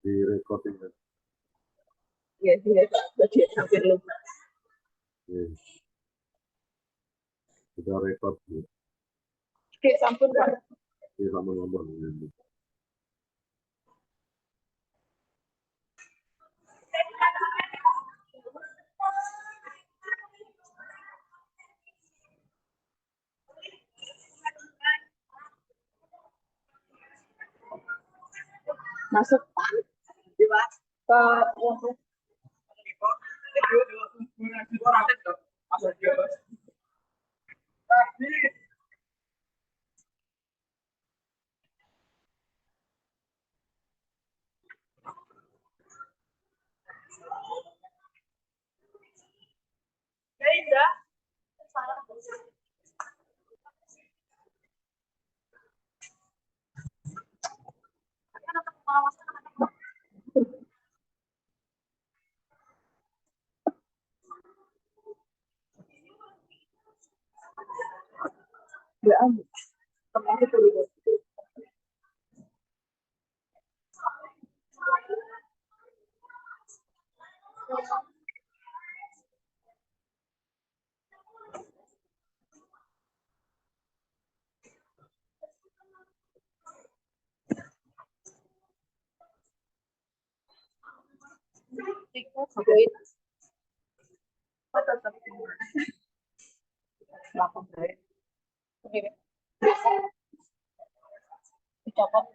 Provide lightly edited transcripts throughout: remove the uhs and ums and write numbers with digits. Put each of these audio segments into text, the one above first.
di recording kan. Iya, iya, tadi hampir lupa. Iya. Sudah record ya. Oke, sampun Pak. Iya, sama-sama. Masuk Pak. Ya, termasuk dulu. Oke. Tetap belakang. Oke. Dicopot.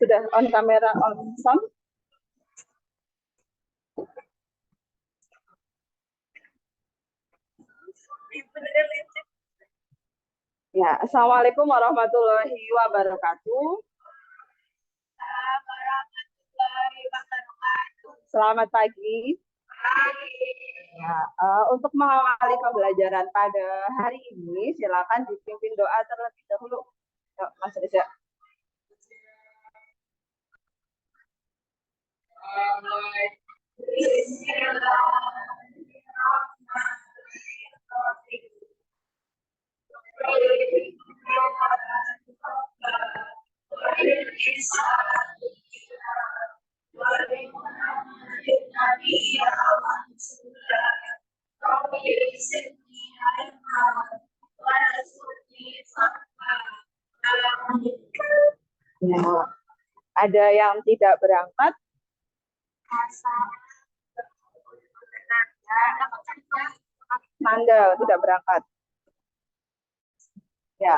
Sudah on kamera, on sound? Ya, Assalamualaikum warahmatullahi wabarakatuh. Selamat pagi. Ya, untuk mengawali pembelajaran pada hari ini, silakan dipimpin doa terlebih dahulu. Yuk, Mas Reza. Ya, ada yang tidak berangkat? Nanda tidak berangkat. Ya,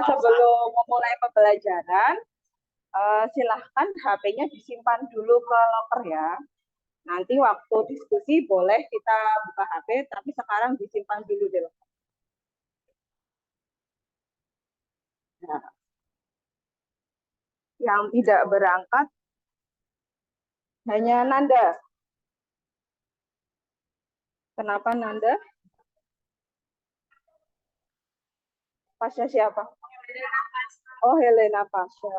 sebelum memulai pembelajaran, silahkan HP-nya disimpan dulu ke locker ya. Nanti waktu diskusi boleh kita buka HP, tapi sekarang disimpan dulu di locker. Ya. Yang tidak berangkat hanya Nanda. Kenapa Nanda? Pasnya siapa? Oh, Helena Pasha.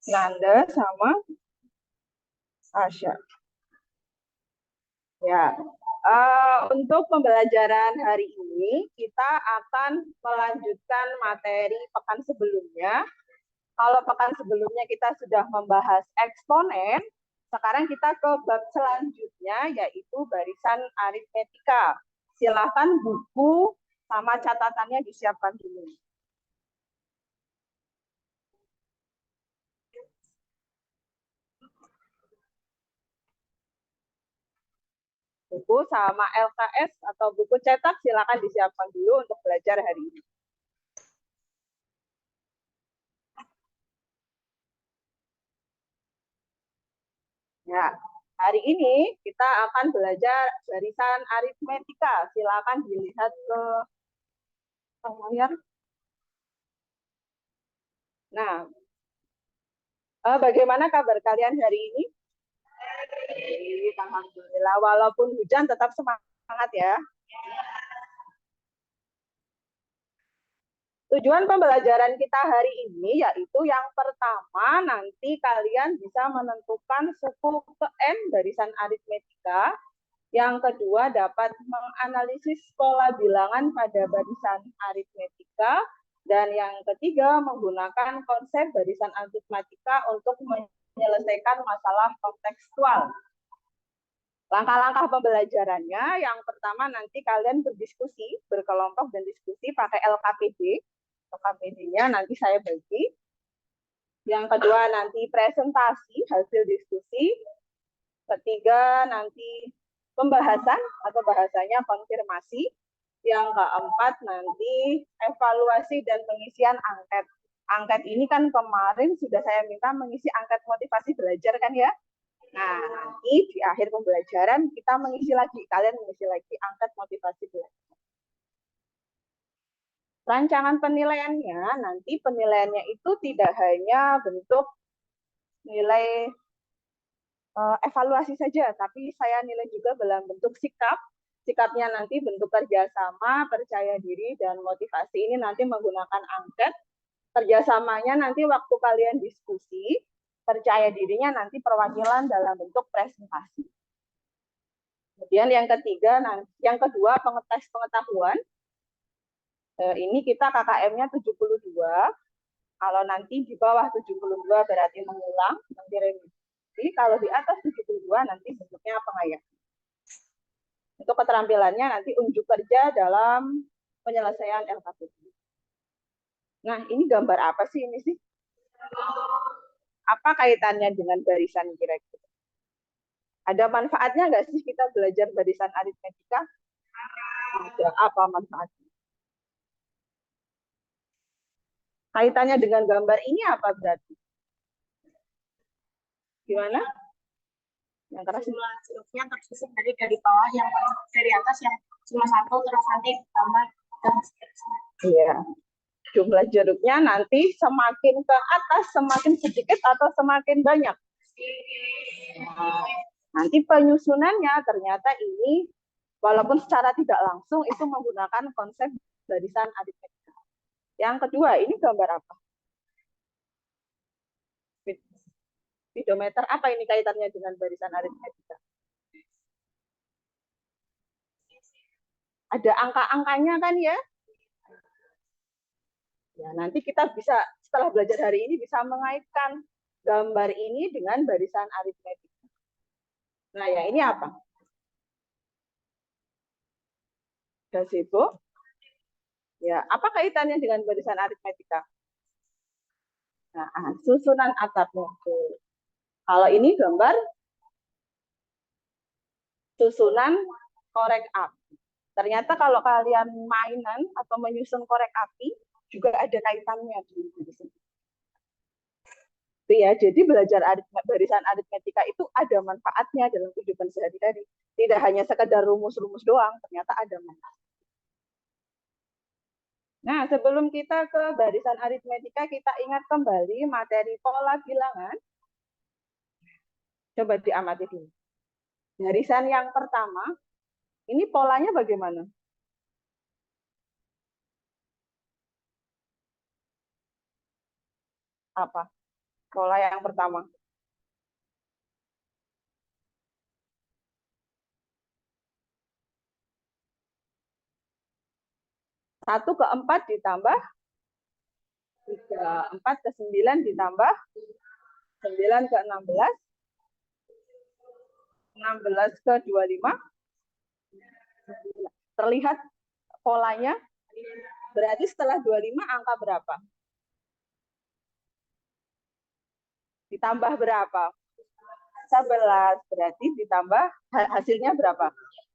Nanda sama Asya. Ya, untuk pembelajaran hari ini kita akan melanjutkan materi pekan sebelumnya. Kalau pekan sebelumnya kita sudah membahas eksponen, sekarang kita ke bab selanjutnya yaitu barisan aritmetika. Silakan buku sama catatannya disiapkan dulu. Buku sama LKS atau buku cetak silakan disiapkan dulu untuk belajar hari ini. Ya, hari ini kita akan belajar barisan aritmetika. Silakan dilihat ke layar. Nah, bagaimana kabar kalian hari ini? Alhamdulillah, walaupun hujan tetap semangat ya. Tujuan pembelajaran kita hari ini yaitu yang pertama nanti kalian bisa menentukan suku ke N barisan aritmetika. Yang kedua dapat menganalisis pola bilangan pada barisan aritmetika. Dan yang ketiga menggunakan konsep barisan aritmetika untuk menyelesaikan masalah kontekstual. Langkah-langkah pembelajarannya, yang pertama nanti kalian berdiskusi, berkelompok dan diskusi pakai LKPD. LKPD-nya nanti saya bagi. Yang kedua nanti presentasi hasil diskusi. Ketiga nanti pembahasan atau bahasanya konfirmasi. Yang keempat nanti evaluasi dan pengisian angket. Angket ini kan kemarin sudah saya minta mengisi angket motivasi belajar kan ya. Nah, nanti di akhir pembelajaran kita mengisi lagi, kalian mengisi lagi angket motivasi belajar. Rancangan penilaiannya, nanti penilaiannya itu tidak hanya bentuk nilai evaluasi saja, tapi saya nilai juga dalam bentuk sikap. Sikapnya nanti bentuk kerjasama, percaya diri, dan motivasi ini nanti menggunakan angket. Kerjasamanya nanti waktu kalian diskusi, percaya dirinya nanti perwakilan dalam bentuk presentasi. Kemudian yang ketiga, yang kedua pengetes pengetahuan. Ini kita KKM-nya 72. Kalau nanti di bawah 72 berarti mengulang, nanti revisi. Kalau di atas 72 nanti bentuknya pengayaan. Untuk keterampilannya nanti unjuk kerja dalam penyelesaian LKPD. Nah, ini gambar apa sih ini sih? Apa kaitannya dengan barisan kira-kira? Ada manfaatnya nggak sih kita belajar barisan aritmetika? Ada apa manfaatnya? Kaitannya dengan gambar ini apa berarti? Gimana? Yang keras? Jumlah hurufnya tersusun dari bawah yang dari atas yang cuma satu terus nanti ditambah dan seterusnya. Iya. Jumlah jeruknya nanti semakin ke atas semakin sedikit atau semakin banyak. Nah, nanti penyusunannya ternyata ini walaupun secara tidak langsung itu menggunakan konsep barisan aritmetika. Yang kedua, ini gambar apa? Speedometer. Apa ini kaitannya dengan barisan aritmetika? Ada angka-angkanya kan ya? Ya, nanti kita bisa setelah belajar hari ini bisa mengaitkan gambar ini dengan barisan aritmetika. Nah, ya ini apa? Gazebo. Ya, apa kaitannya dengan barisan aritmetika? Nah, susunan atapnya. Kalau ini gambar susunan korek api. Ternyata kalau kalian mainan atau menyusun korek api juga ada kaitannya di sini. Ya, jadi belajar barisan aritmetika itu ada manfaatnya dalam kehidupan sehari-hari. Tidak hanya sekedar rumus-rumus doang, ternyata ada manfaat. Nah, sebelum kita ke barisan aritmetika, kita ingat kembali materi pola bilangan. Coba diamati dulu. Barisan yang pertama, ini polanya bagaimana? Apa? Pola yang pertama. Satu ke 4 ditambah 3, 4 ke 9 ditambah 9 ke 16, 16 ke 25. Terlihat polanya? Berarti setelah 25 angka berapa? Ditambah berapa? 11. Berarti ditambah hasilnya berapa?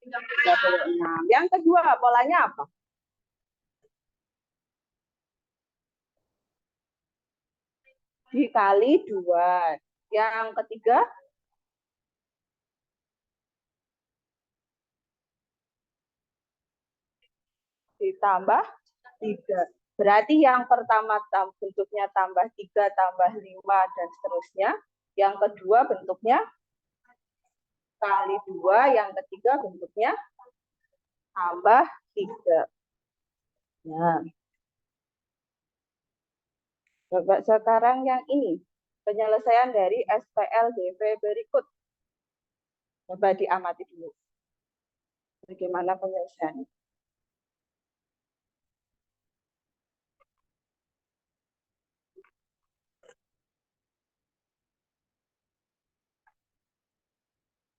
36. Yang kedua, polanya apa? Dikali 2. Yang ketiga? Ditambah 3. Berarti yang pertama bentuknya tambah 3, tambah 5, dan seterusnya. Yang kedua bentuknya kali 2, yang ketiga bentuknya tambah 3. Nah, coba sekarang yang ini, penyelesaian dari SPLDV berikut. Coba diamati dulu. Bagaimana penyelesaiannya?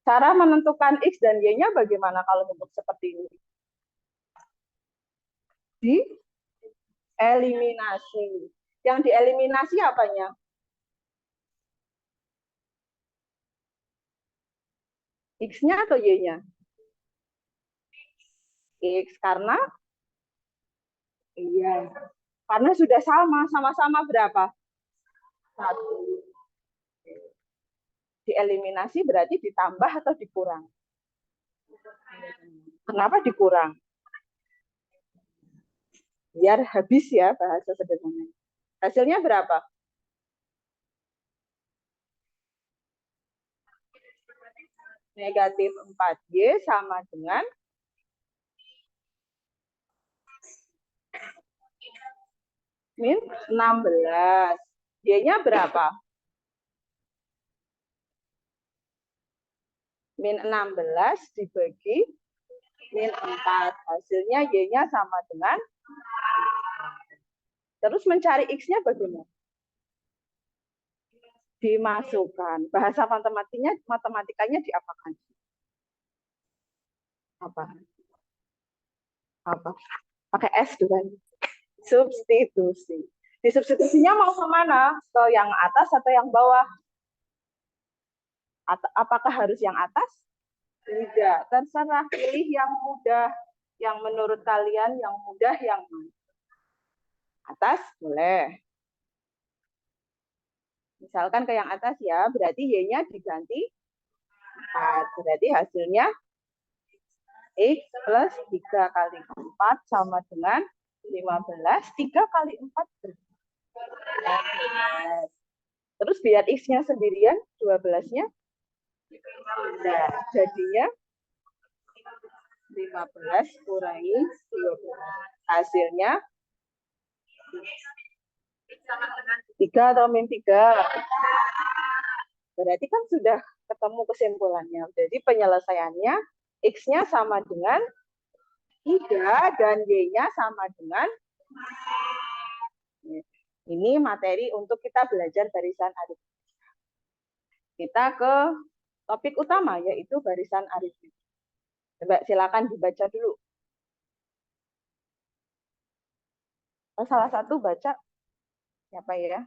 Cara menentukan X dan Y-nya bagaimana kalau bentuk seperti ini? Dieliminasi. Yang dieliminasi apanya? X-nya atau Y-nya? X, karena? Iya. Karena sudah sama-sama berapa? 1. Dieliminasi berarti ditambah atau dikurang? Kenapa dikurang? Biar habis ya bahasa sederhananya. Hasilnya berapa? Negatif 4Y sama dengan min 16. Y-nya berapa? Min 16 dibagi min 4. Hasilnya Y-nya sama dengan. Terus mencari X-nya bagaimana? Dimasukkan. Bahasa matematikanya diapakan? Apa? Apa? Pakai S kan? Substitusi. Disubstitusinya mau kemana? Ke yang atas atau yang bawah? Apakah harus yang atas? Tidak, terserah, pilih yang mudah. Yang menurut kalian yang mudah yang mana? Atas boleh. Misalkan ke yang atas ya, berarti Y-nya diganti 4. Berarti hasilnya X plus 3 kali 4 sama dengan 15. 3 kali 4 15. Terus biar X-nya sendirian, 12-nya. Nah, jadinya 15 kurangi 12. Hasilnya 3 atau min 3. Berarti kan sudah ketemu kesimpulannya. Jadi penyelesaiannya X-nya sama dengan 3 dan Y-nya sama dengan ini materi untuk kita belajar barisan aritmetika. Kita ke topik utama yaitu barisan aritmetika. Coba silakan dibaca dulu. Salah satu baca siapa ya?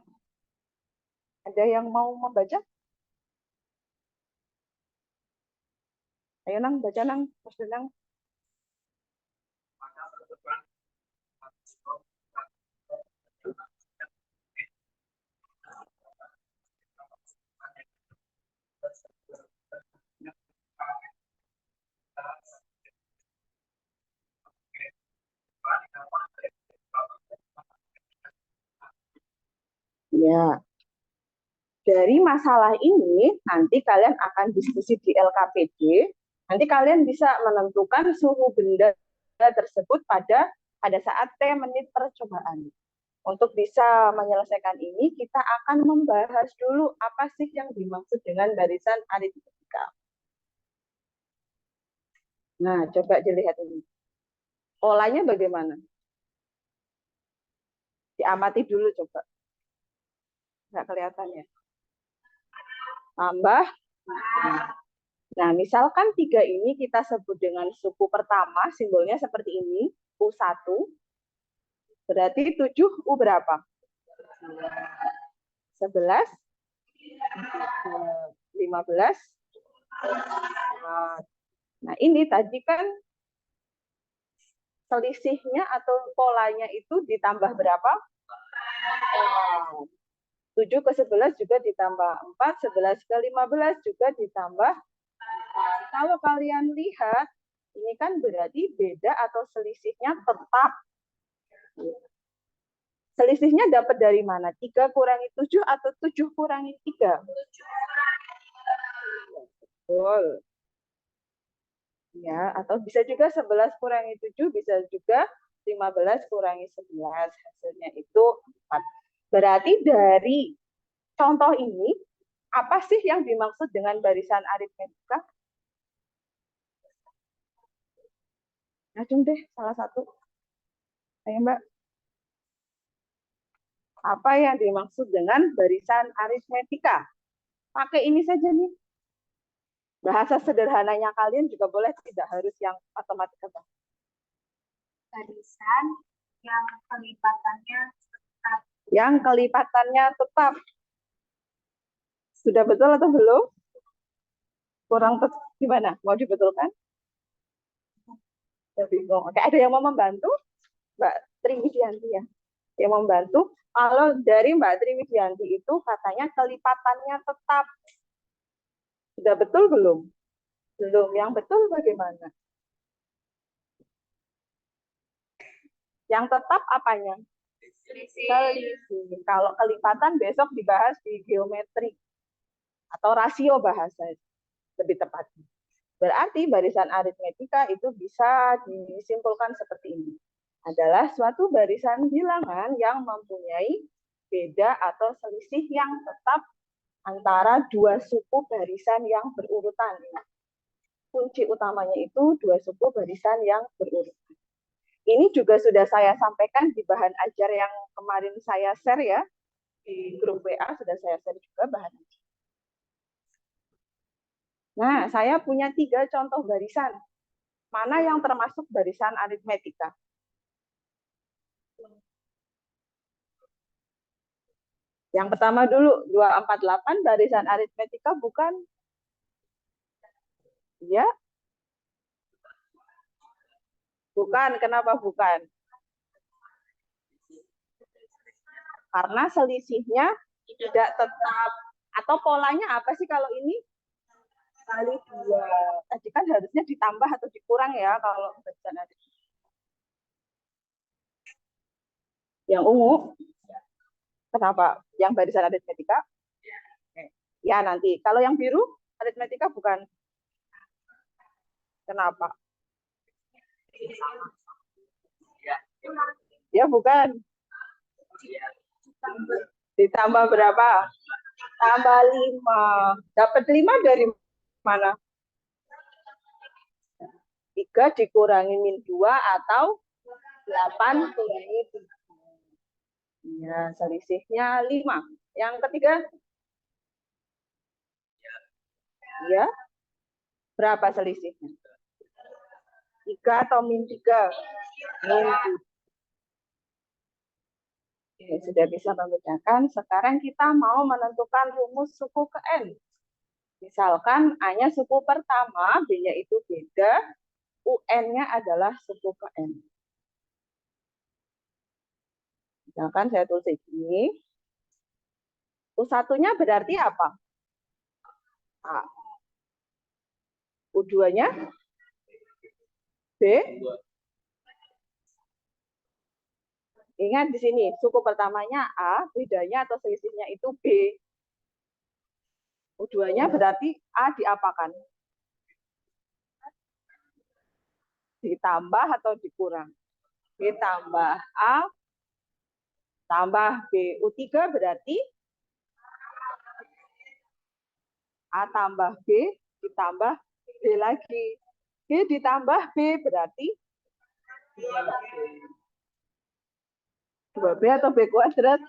Ada yang mau membaca? Ayo nang baca nang, Mas Danang. Ya, dari masalah ini nanti kalian akan diskusi di LKPD. Nanti kalian bisa menentukan suhu benda tersebut pada saat T menit percobaan. Untuk bisa menyelesaikan ini, kita akan membahas dulu apa sih yang dimaksud dengan barisan aritmetika. Nah, coba dilihat ini. Polanya bagaimana? Diamati dulu coba. Nggak kelihatan ya. Tambah. Nah, misalkan 3 ini kita sebut dengan suku pertama, simbolnya seperti ini, U1. Berarti 7 U berapa? 11, 15. Nah, ini tadi kan selisihnya atau polanya itu ditambah berapa? 7 ke 11 juga ditambah 4, 11 ke 15 juga ditambah. Kalau kalian lihat, ini kan berarti beda atau selisihnya tetap. Selisihnya dapat dari mana? 3 kurangi 7 atau 7 kurangi 3? Betul. Ya, atau bisa juga 11 kurangi 7, bisa juga 15 kurangi 11. Hasilnya itu 4. Berarti dari contoh ini, apa sih yang dimaksud dengan barisan aritmetika? Acung deh, salah satu. Ayo Mbak. Apa yang dimaksud dengan barisan aritmetika? Pakai ini saja nih. Bahasa sederhananya kalian juga boleh, tidak harus yang matematika. Barisan yang kelipatannya tetap. Yang kelipatannya tetap. Sudah betul atau belum? Kurang gimana? Mau dibetulkan? Bingung. Oke, ada yang mau membantu? Mbak Triwidianti ya. Yang membantu. Kalau dari Mbak Triwidianti itu katanya kelipatannya tetap. Sudah betul belum? Belum. Yang betul bagaimana? Yang tetap apanya? Selisih. Kalau kelipatan besok dibahas di geometri atau rasio bahasa lebih tepatnya. Berarti barisan aritmetika itu bisa disimpulkan seperti ini. Adalah suatu barisan bilangan yang mempunyai beda atau selisih yang tetap antara dua suku barisan yang berurutan. Kunci utamanya itu dua suku barisan yang berurutan. Ini juga sudah saya sampaikan di bahan ajar yang kemarin saya share ya. Di grup WA sudah saya share juga bahan ajar. Nah, saya punya 3 contoh barisan. Mana yang termasuk barisan aritmetika? Yang pertama dulu, 248 barisan aritmetika bukan? Ya, bukan. Kenapa bukan? Karena selisihnya tidak tetap. Atau polanya apa sih kalau ini? Kali 2. Tadi kan harusnya ditambah atau dikurang ya kalau barisan aritmetika. Yang ungu, kenapa? Yang barisan aritmetika? Ya nanti. Kalau yang biru, aritmetika bukan. Kenapa? Ya bukan. Ditambah berapa? Tambah 5. Dapat 5 dari mana? 3 dikurangi min 2 atau 8 kurangi 3. Ya, selisihnya 5. Yang ketiga? Ya. Berapa selisihnya? 3 atau min 3? Min 3. Oke, sudah bisa membedakan. Sekarang kita mau menentukan rumus suku ke N. Misalkan A-nya suku pertama, B-nya itu beda, UN-nya adalah suku ke N. Misalkan saya tulis ini, U1-nya berarti apa? A. U2-nya B. Ingat di sini, suku pertamanya A, bedanya atau selisihnya itu B. U2-nya berarti A diapakan? Ditambah atau dikurang? Ditambah A tambah B. U3 berarti A tambah B ditambah B lagi. B ditambah B berarti 2B atau B kuadrat?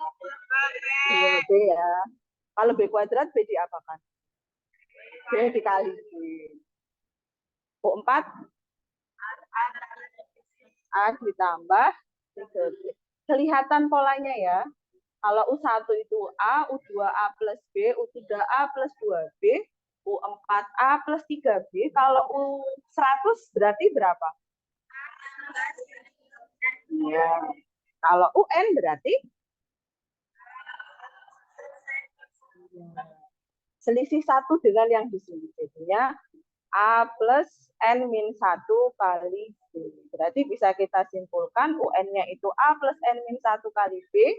2B ya. Kalau B kuadrat, B diapakan? B dikali B. U4, A ditambah 3B. Kelihatan polanya ya. Kalau U1 itu A, U2A plus B, U3A plus 2B, U4A plus 3B. Kalau U100 berarti berapa? Ya. Kalau UN berarti selisih 1 dengan yang di sini. Jadinya A plus N min 1 kali B. Berarti bisa kita simpulkan UN-nya itu A plus N min 1 kali B.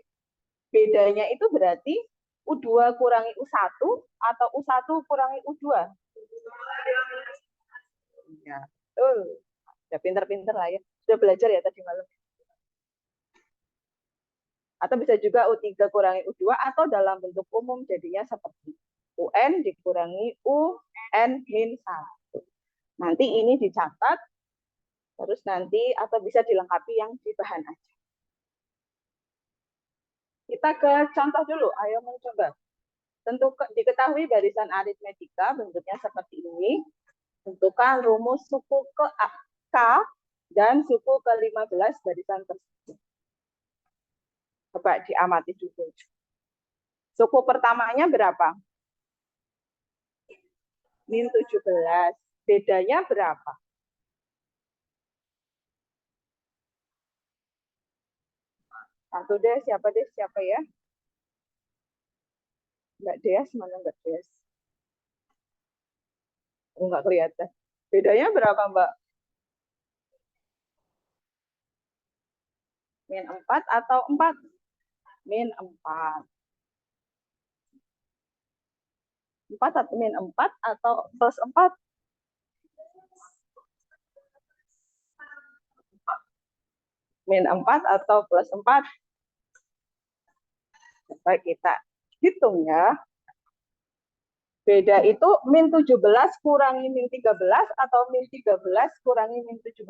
Bedanya itu berarti U2 kurangi U1 atau U1 kurangi U2. Ya, betul. Sudah pinter-pinter lah ya. Sudah belajar ya tadi malam. Atau bisa juga U3 kurangi U2 atau dalam bentuk umum jadinya seperti UN dikurangi UN min 1. Nanti ini dicatat, terus nanti atau bisa dilengkapi yang di bahan aja. Kita ke contoh dulu, ayo mencoba. Tentu diketahui barisan aritmetika bentuknya seperti ini. Tentukan rumus suku ke K dan suku ke-15 barisan tersebut. Coba diamati dulu. Suku pertamanya berapa? Min 17. Bedanya berapa? Satu deh, siapa ya? Mbak Des, mana Mbak Des? Oh, nggak kelihatan. Bedanya berapa, Mbak? Min 4 atau 4? Min 4. 4 atau min 4 atau plus 4? Min 4 atau plus 4? Coba kita hitung ya. Beda itu min 17 kurangi min 13 atau min 13 kurangi min 17?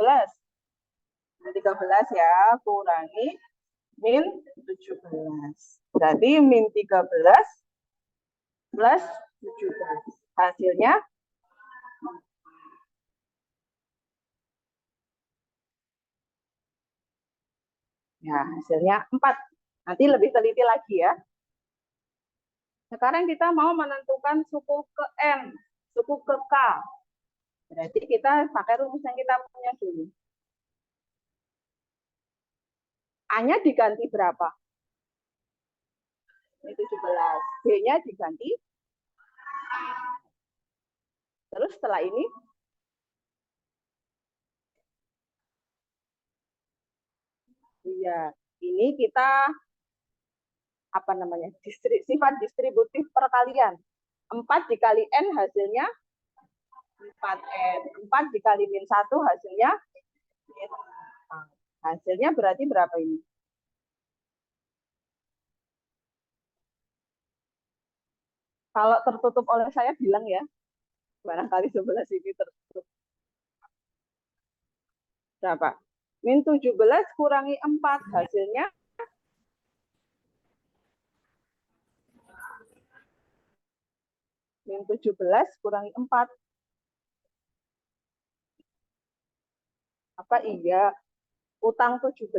Min 13 ya, kurangi min 17. Berarti min 13 plus 17. Hasilnya ya, hasilnya 4. Nanti lebih teliti lagi ya. Sekarang kita mau menentukan suku ke N, suku ke K. Berarti kita pakai rumus yang kita punya dulu. A-nya diganti berapa? Ini 17. B-nya diganti. Terus setelah ini, iya, ini kita apa namanya? Sifat distributif perkalian. 4 dikali N hasilnya 4N. 4 dikali min 1 hasilnya min 4. Hasilnya berarti berapa ini? Kalau tertutup oleh saya bilang ya, barangkali sebelah sini tertutup. Berapa? Min 17 kurangi 4, hasilnya min 17 kurangi 4. Apa iya? Utang 17,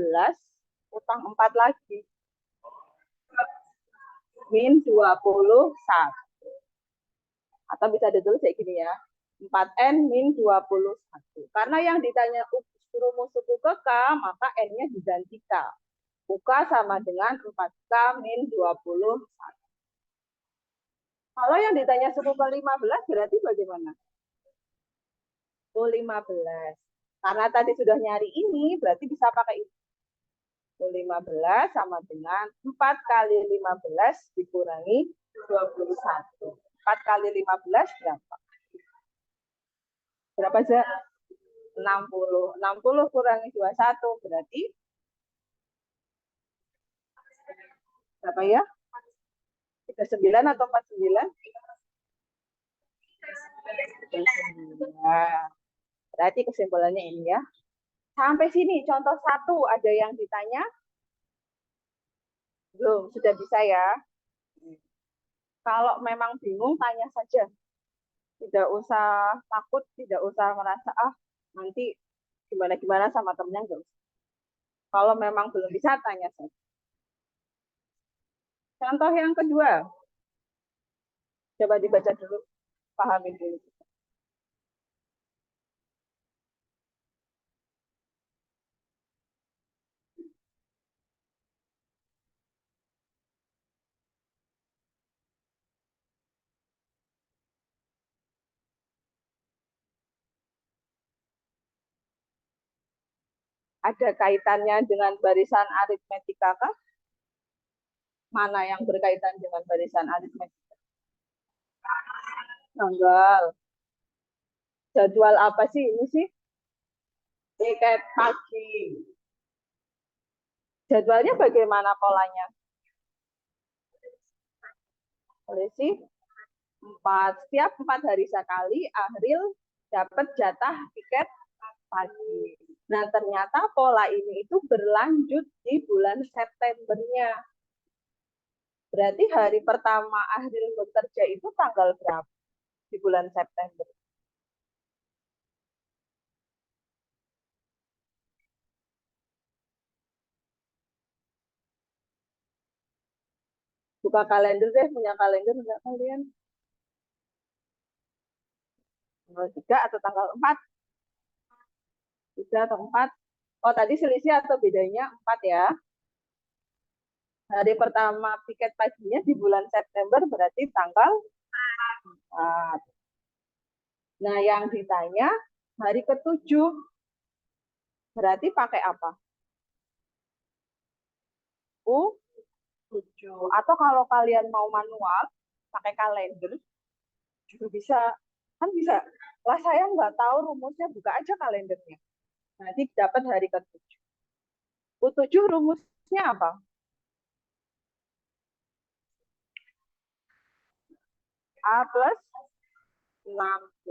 utang 4 lagi. Min 21. Atau bisa ditulis kayak gini ya. 4N min 21. Karena yang ditanya rumus suku ke K, maka N-nya diganti K. UK sama dengan 4K min 21. Kalau yang ditanya suku ke 15, berarti bagaimana? Suku 15. Karena tadi sudah nyari ini, berarti bisa pakai itu. 15 sama dengan 4 kali 15 dikurangi 21. 4 kali 15 berapa? Berapa aja? 60. 60 kurangi 21 berarti berapa ya? 39 atau 49? 39. Berarti kesimpulannya ini ya. Sampai sini contoh 1 ada yang ditanya? Belum, sudah bisa ya. Kalau memang bingung tanya saja. Tidak usah takut, tidak usah merasa nanti gimana-gimana sama temennya, enggak usah. Kalau memang belum bisa tanya saja. Contoh yang kedua. Coba dibaca dulu, pahami dulu. Ada kaitannya dengan barisan aritmetika kah? Mana yang berkaitan dengan barisan aritmetika? Tanggal. Jadwal apa sih ini sih? Tiket pagi. Jadwalnya bagaimana polanya? Boleh sih? 4. Setiap 4 hari sekali, Ahril dapat jatah tiket pagi. Nah, ternyata pola ini itu berlanjut di bulan Septembernya. Berarti hari pertama Ahril bekerja itu tanggal berapa di bulan September? Buka kalender deh, punya kalender enggak kalian? Tanggal 3 atau tanggal 4? 3 atau 4? Oh, tadi selisih atau bedanya 4 ya? Hari pertama tiket paginya di bulan September berarti tanggal 4. Nah, yang ditanya hari ke-7 berarti pakai apa? U7. Atau kalau kalian mau manual, pakai kalender, juga bisa. Kan bisa. Lah saya nggak tahu rumusnya, buka aja kalendernya. Nanti dapat hari ke-7. U7 rumusnya apa? A plus 6B.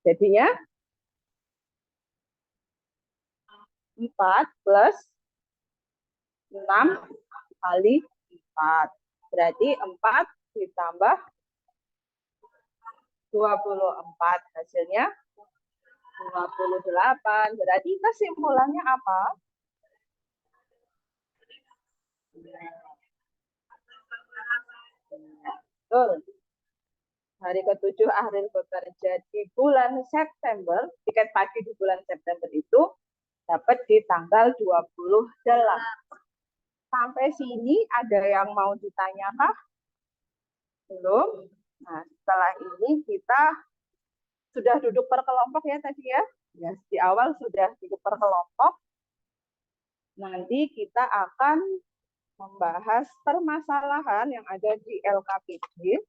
Jadinya 4 plus 6 kali 4. Berarti 4 ditambah 24. Hasilnya 28. Berarti kesimpulannya apa? Betul. Hari ke-7 akhir bekerja di bulan September, tiket pagi di bulan September itu dapat di tanggal 28. Sampai sini ada yang mau ditanyakan? Belum? Nah, setelah ini kita sudah duduk per kelompok ya tadi ya. Ya, di awal sudah duduk per kelompok. Nanti kita akan membahas permasalahan yang ada di LKPD.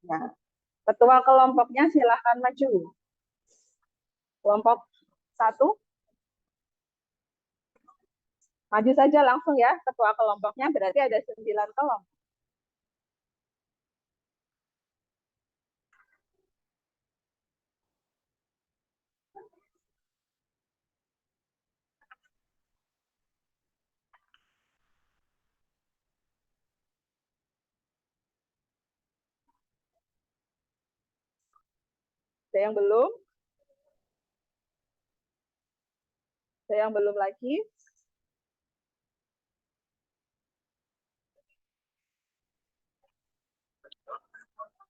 Nah, ketua kelompoknya silahkan maju. Kelompok 1, maju saja langsung ya. Ketua kelompoknya berarti ada 9 kelompok. Ada yang belum? Ada yang belum lagi?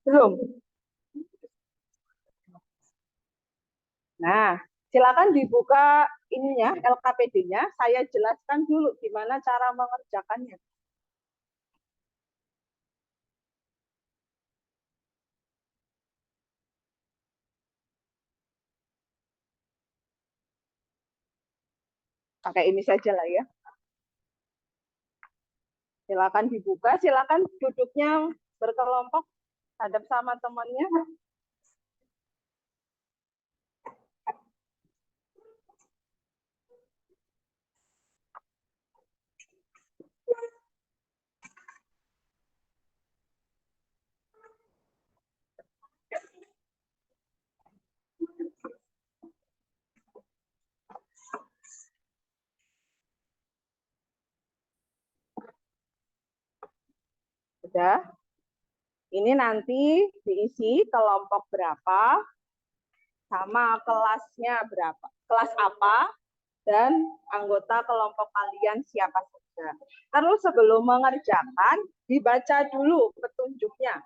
Belum. Nah, silakan dibuka ininya, LKPD-nya. Saya jelaskan dulu gimana cara mengerjakannya. Pakai ini saja lah ya. Silakan dibuka, silakan duduknya berkelompok hadap sama temannya. Sudah. Ini nanti diisi kelompok berapa, sama kelasnya berapa, kelas apa, dan anggota kelompok kalian siapa saja. Terus sebelum mengerjakan, dibaca dulu petunjuknya.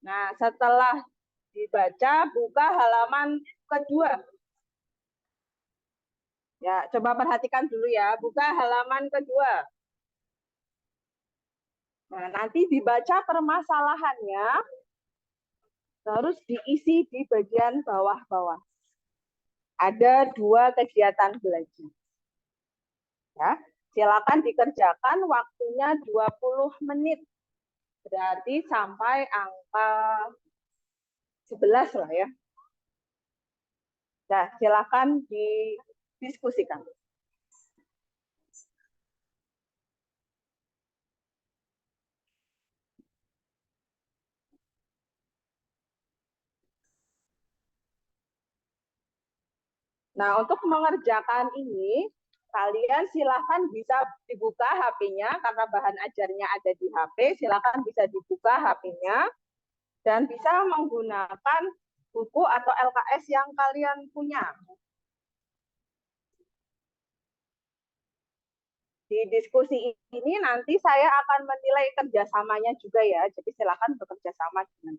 Nah, setelah dibaca, buka halaman kedua. Ya, coba perhatikan dulu ya. Buka halaman kedua. Nah, nanti dibaca permasalahannya, terus diisi di bagian bawah-bawah. Ada 2 kegiatan belajar. Ya, silakan dikerjakan, waktunya 20 menit. Berarti sampai angka 11 lah ya. Nah, silakan didiskusikan. Nah, untuk mengerjakan ini, kalian silakan bisa dibuka HP-nya, karena bahan ajarnya ada di HP, silakan bisa dibuka HP-nya, dan bisa menggunakan buku atau LKS yang kalian punya. Di diskusi ini nanti saya akan menilai kerjasamanya juga ya, jadi silakan bekerja sama dengan.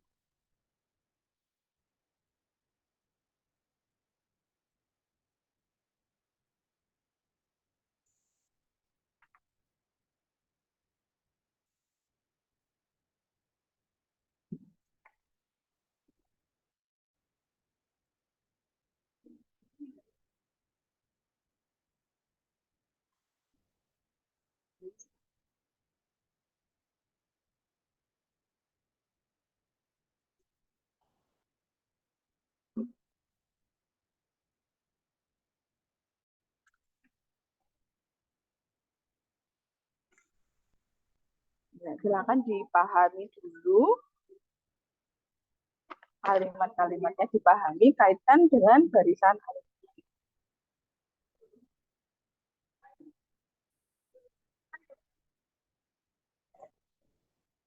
Ya, silakan dipahami dulu, kalimat-kalimatnya dipahami, kaitan dengan barisan aritmetik.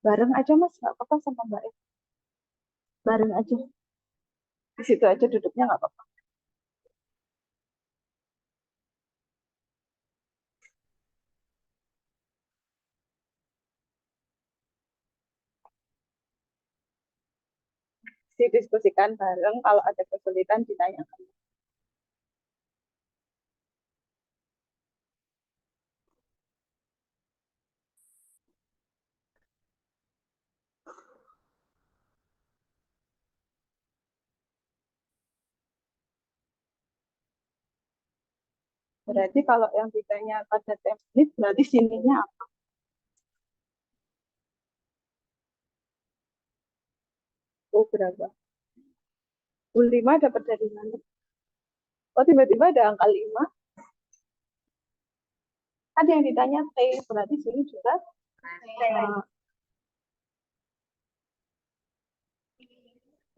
Bareng aja Mas, nggak apa-apa sama Mbak E. Bareng aja. Di situ aja duduknya nggak apa-apa. didiskusikan bareng, kalau ada kesulitan ditanyakan. Berarti kalau yang ditanya pada template, berarti sininya apa? Oh, berapa? 5 dapat dari mana? Oh, tiba-tiba ada angka 5. Ada yang ditanya T, berarti sini juga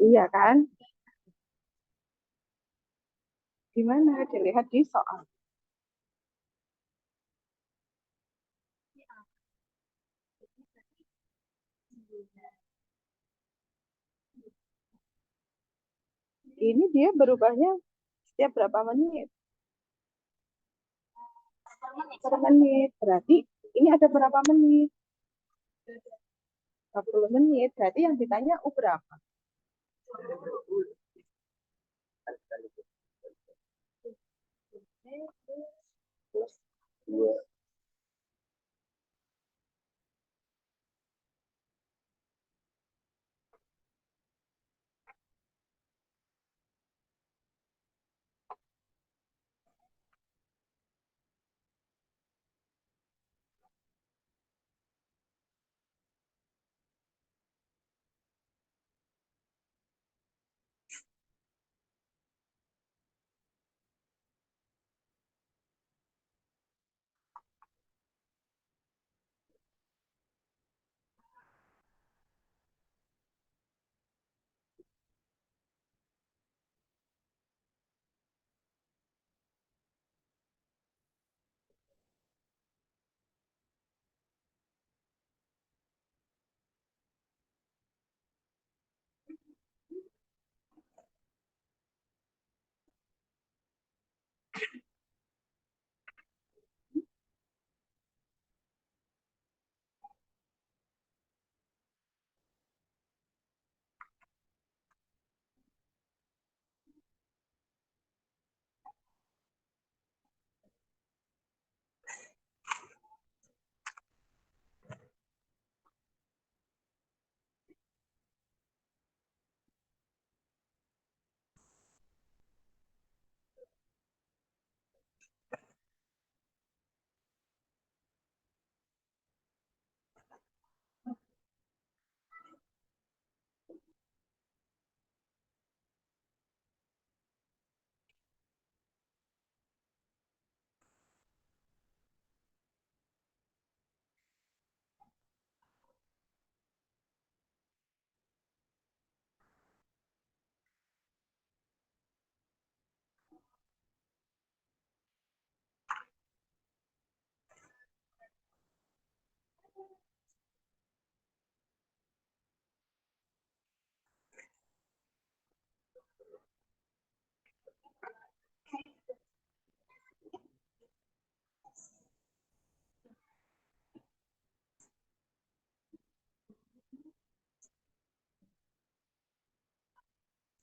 iya kan? Gimana? Dilihat di soal. Ini dia berubahnya setiap berapa menit? Per menit. Berarti ini ada berapa menit? 20 menit. Berarti yang ditanya U berapa?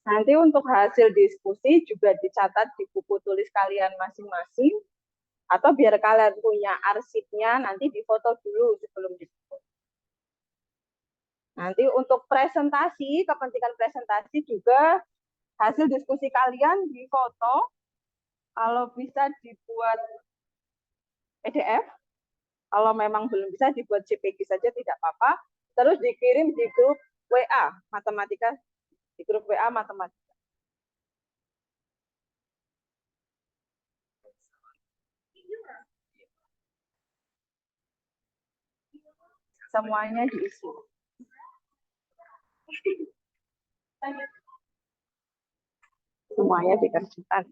Nanti untuk hasil diskusi juga dicatat di buku tulis kalian masing-masing, atau biar kalian punya arsipnya, nanti difoto dulu sebelum diskusi. Nanti untuk presentasi, kepentingan presentasi juga hasil diskusi kalian difoto, kalau bisa dibuat PDF, kalau memang belum bisa dibuat JPG saja tidak apa-apa, terus dikirim di grup WA matematika, di grup WA matematika. Semuanya diisi. Semuanya dikerjakan.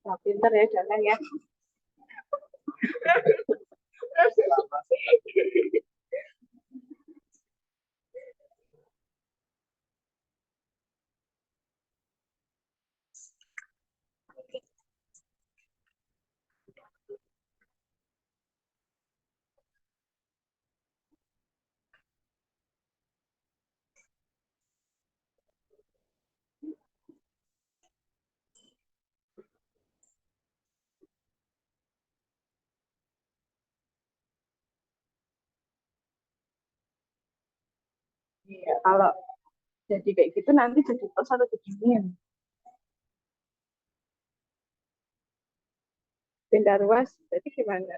Nah, pinter ya jalan ya. Ya, kalau jadi kayak gitu nanti jadi plus atau jadi min. Benda ruas, jadi gimana?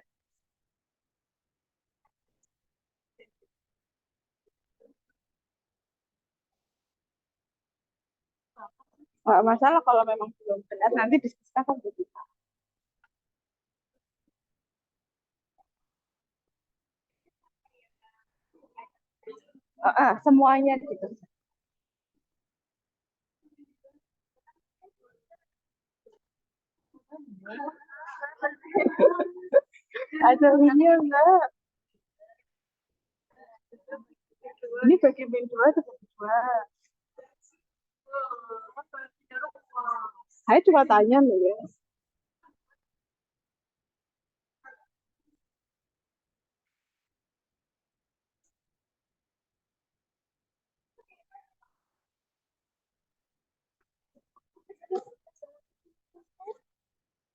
Nggak masalah kalau memang belum benar, nanti diskusikan begitu. Semuanya gitu. Ada minnya enggak? Ini bagi min 2 atau bagi 2? Saya cuma tanya nih ya.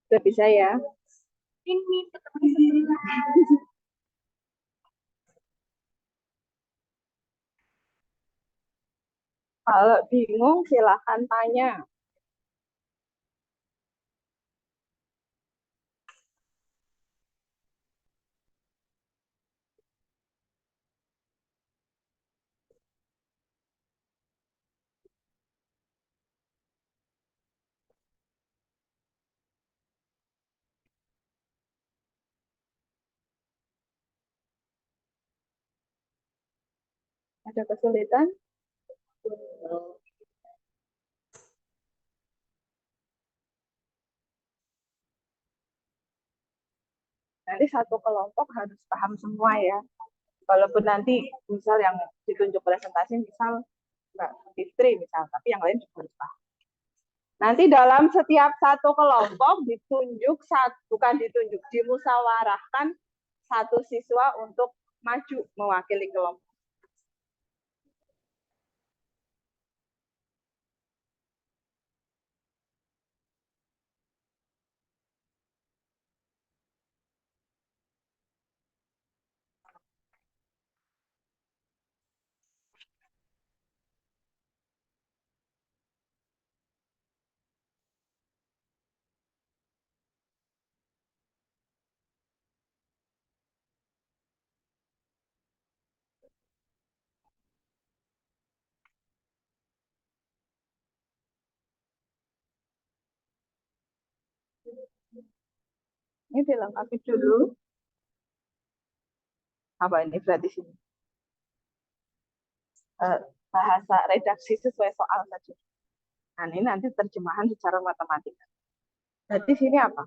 Udah bisa ya? Ini ketemu Kalau bingung silahkan tanya. Ada kesulitan? Nanti satu kelompok harus paham semua ya. Walaupun nanti misal yang ditunjuk presentasi misal Mbak Fitri misal, tapi yang lain juga harus paham. Nanti dalam setiap satu kelompok ditunjuk bukan ditunjuk, dimusyawarahkan satu siswa untuk maju mewakili kelompok. Ini dilengkapi dulu. Apa ini berarti sini? Bahasa redaksi sesuai soal saja. Nah, ini nanti terjemahan secara matematika. Berarti sini apa?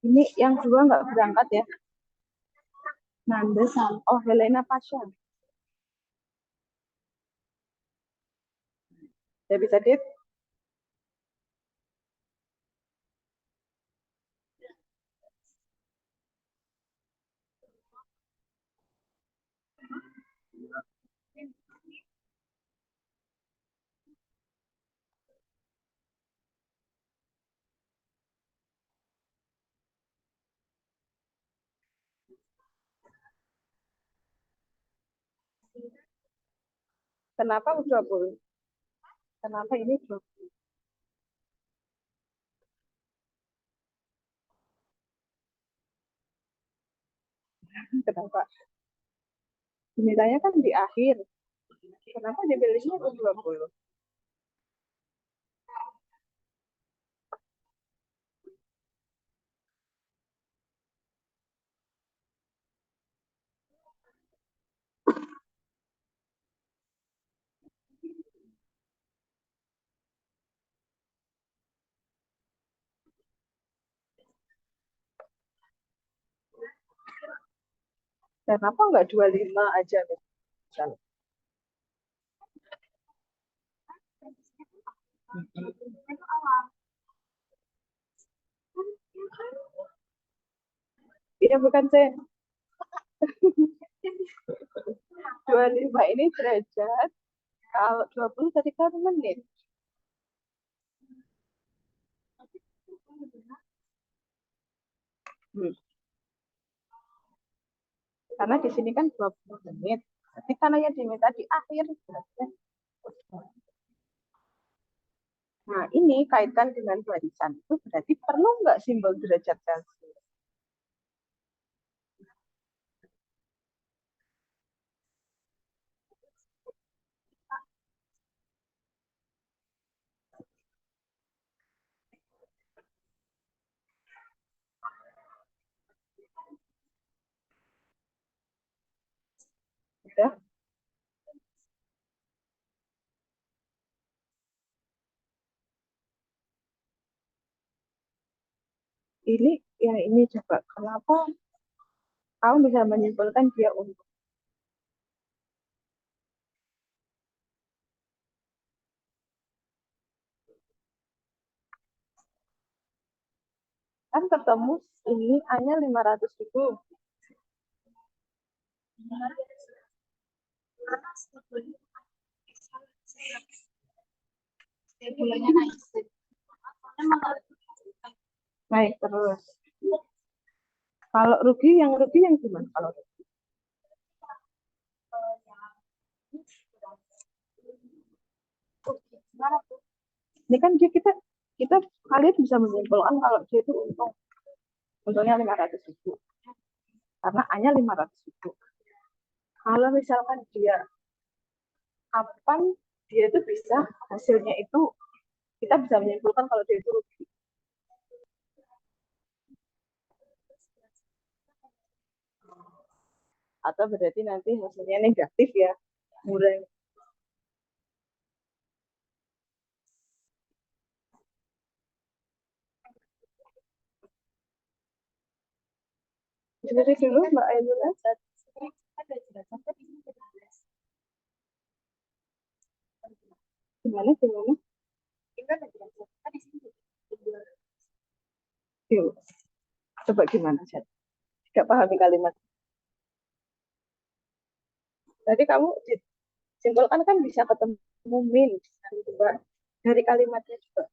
Ini yang dua nggak berangkat ya? Nanda sama Helena Pasha. Ya bisa dit. Kenapa 20? Kenapa ini 20? Kenapa? Nilainya kan di akhir. Kenapa dipilihnya 20? Kenapa nggak 25 aja misalnya? Ya bukan Sen. 25 ini derajat. Kalau 20 tadi kan menit. Karena di sini kan 20 menit. Jadi karena yang diminta di akhir. Nah, ini kaitan dengan barisan. Itu berarti perlu nggak simbol derajat Celcius? Udah. Ini ya ini coba kenapa kamu bisa menyimpulkan dia untuk kan ketemu ini hanya 500.000. Setiap bulannya naik. Naik terus. Kalau rugi yang gimana? Kalau rugi? Ini kan kita kalian bisa menyimpulkan kalau dia itu untungnya 500.000 karena hanya 500.000. Kalau misalkan dia kapan dia itu bisa hasilnya itu kita bisa menyimpulkan kalau dia itu rugi. Atau berarti nanti hasilnya negatif ya, murah. Jadi dulu Mbak Ainula. Gimana? Yuk, coba gimana, Chat? Tidak pahami kalimat. Jadi kamu simpulkan kan bisa ketemu min juga dari kalimatnya juga.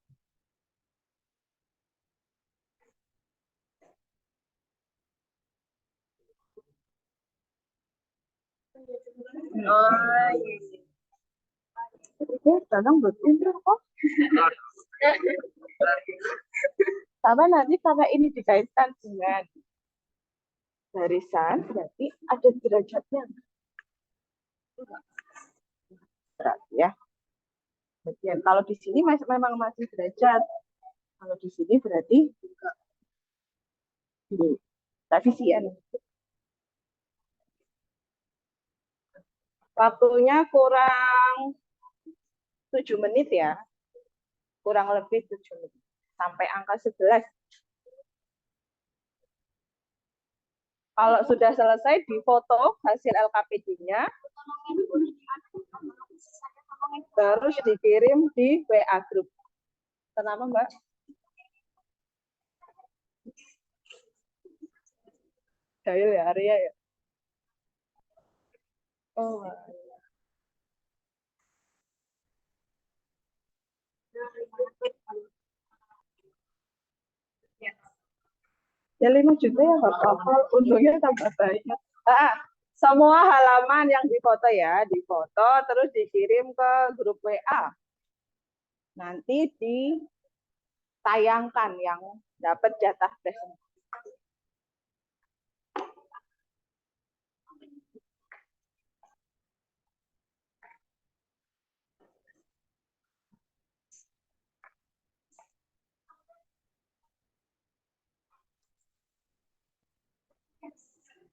Oh, iya. Oke, sekarang berpindah kok. Sama nanti karena ini dikaitkan dengan barisan, berarti ada derajatnya. Berarti ya. Bagian. Kalau di sini memang masih derajat. Kalau di sini berarti koefisien. Waktunya kurang 7 menit ya. Kurang lebih 7 menit. Sampai angka 11. Kalau sudah selesai difoto hasil LKPD-nya, terus dikirim di WA Group. Kenapa Mbak? Dahil ya, Arya ya? Oh, ya 5 juta ya nggak apa-apa, untungnya tambah banyak. Semua halaman yang difoto ya, difoto terus dikirim ke grup WA. Nanti ditayangkan yang dapat jatah presentasi.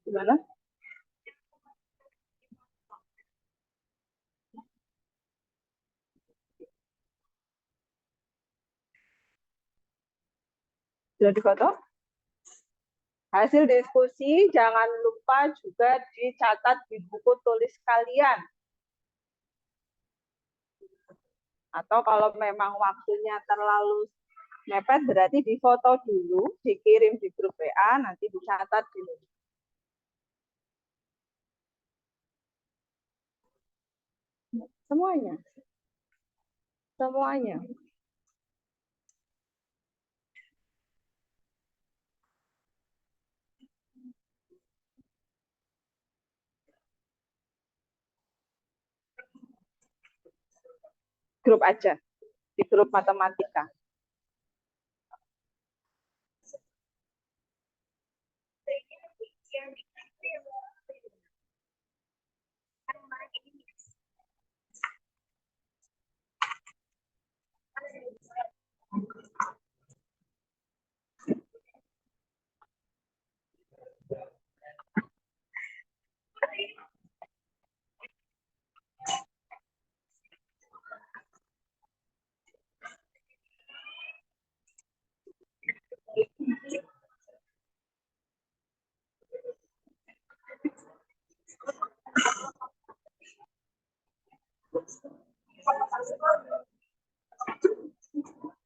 Gimana? Sudah difoto? Hasil diskusi jangan lupa juga dicatat di buku tulis kalian. Atau kalau memang waktunya terlalu Mepet berarti difoto dulu, dikirim di grup WA, nanti dicatat dulu. Semuanya. Semuanya. Grup aja. Di grup matematika.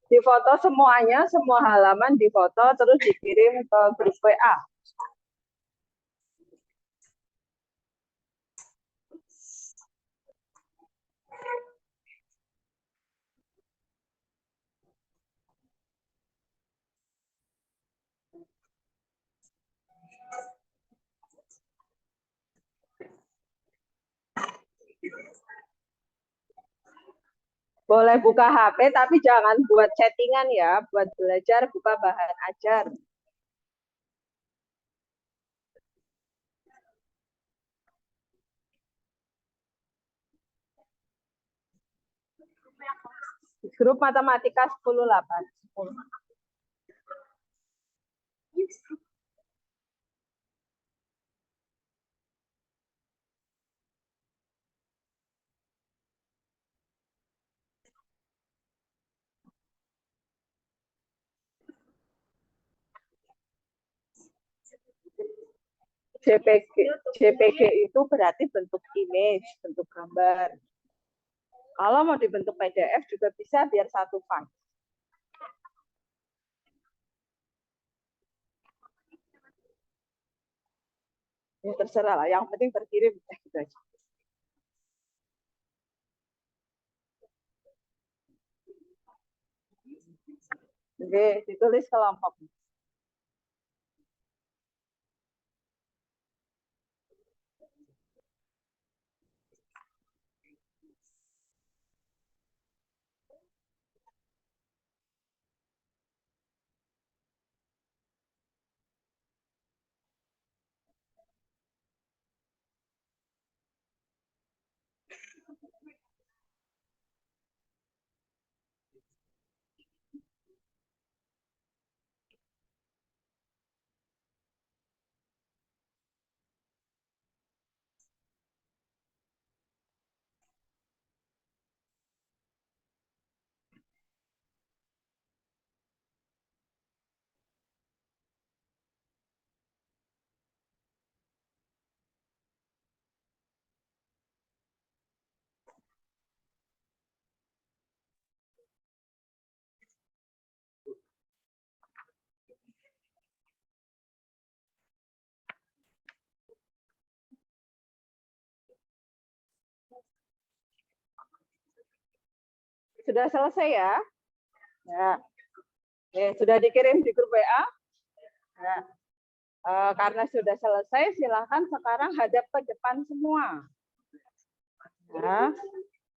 Difoto semuanya, semua halaman difoto, terus dikirim ke grup WA. Boleh buka HP, tapi jangan buat chattingan ya. Buat belajar, buka bahan ajar. Grup matematika 10-8. 10. JPG itu berarti bentuk image, bentuk gambar. Kalau mau dibentuk PDF juga bisa biar satu file. Ya terserah lah, yang penting terkirim gitu aja. Oke, ditulis kelompok. Sudah selesai ya? Ya. Sudah dikirim di grup WA? Ya. Karena sudah selesai, silahkan sekarang hadap ke depan semua. Ya.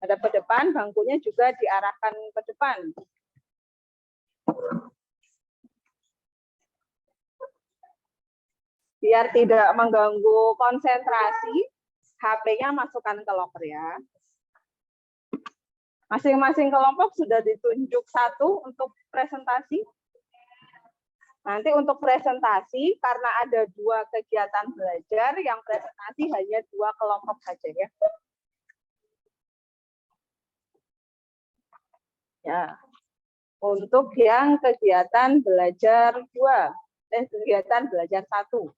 Hadap ke depan, bangkunya juga diarahkan ke depan. Biar tidak mengganggu konsentrasi, HP-nya masukkan ke locker ya. Masing-masing kelompok sudah ditunjuk satu untuk presentasi. Nanti untuk presentasi, karena ada 2 kegiatan belajar, yang presentasi hanya 2 kelompok saja ya. Ya. Untuk yang kegiatan belajar 2, kegiatan belajar 1.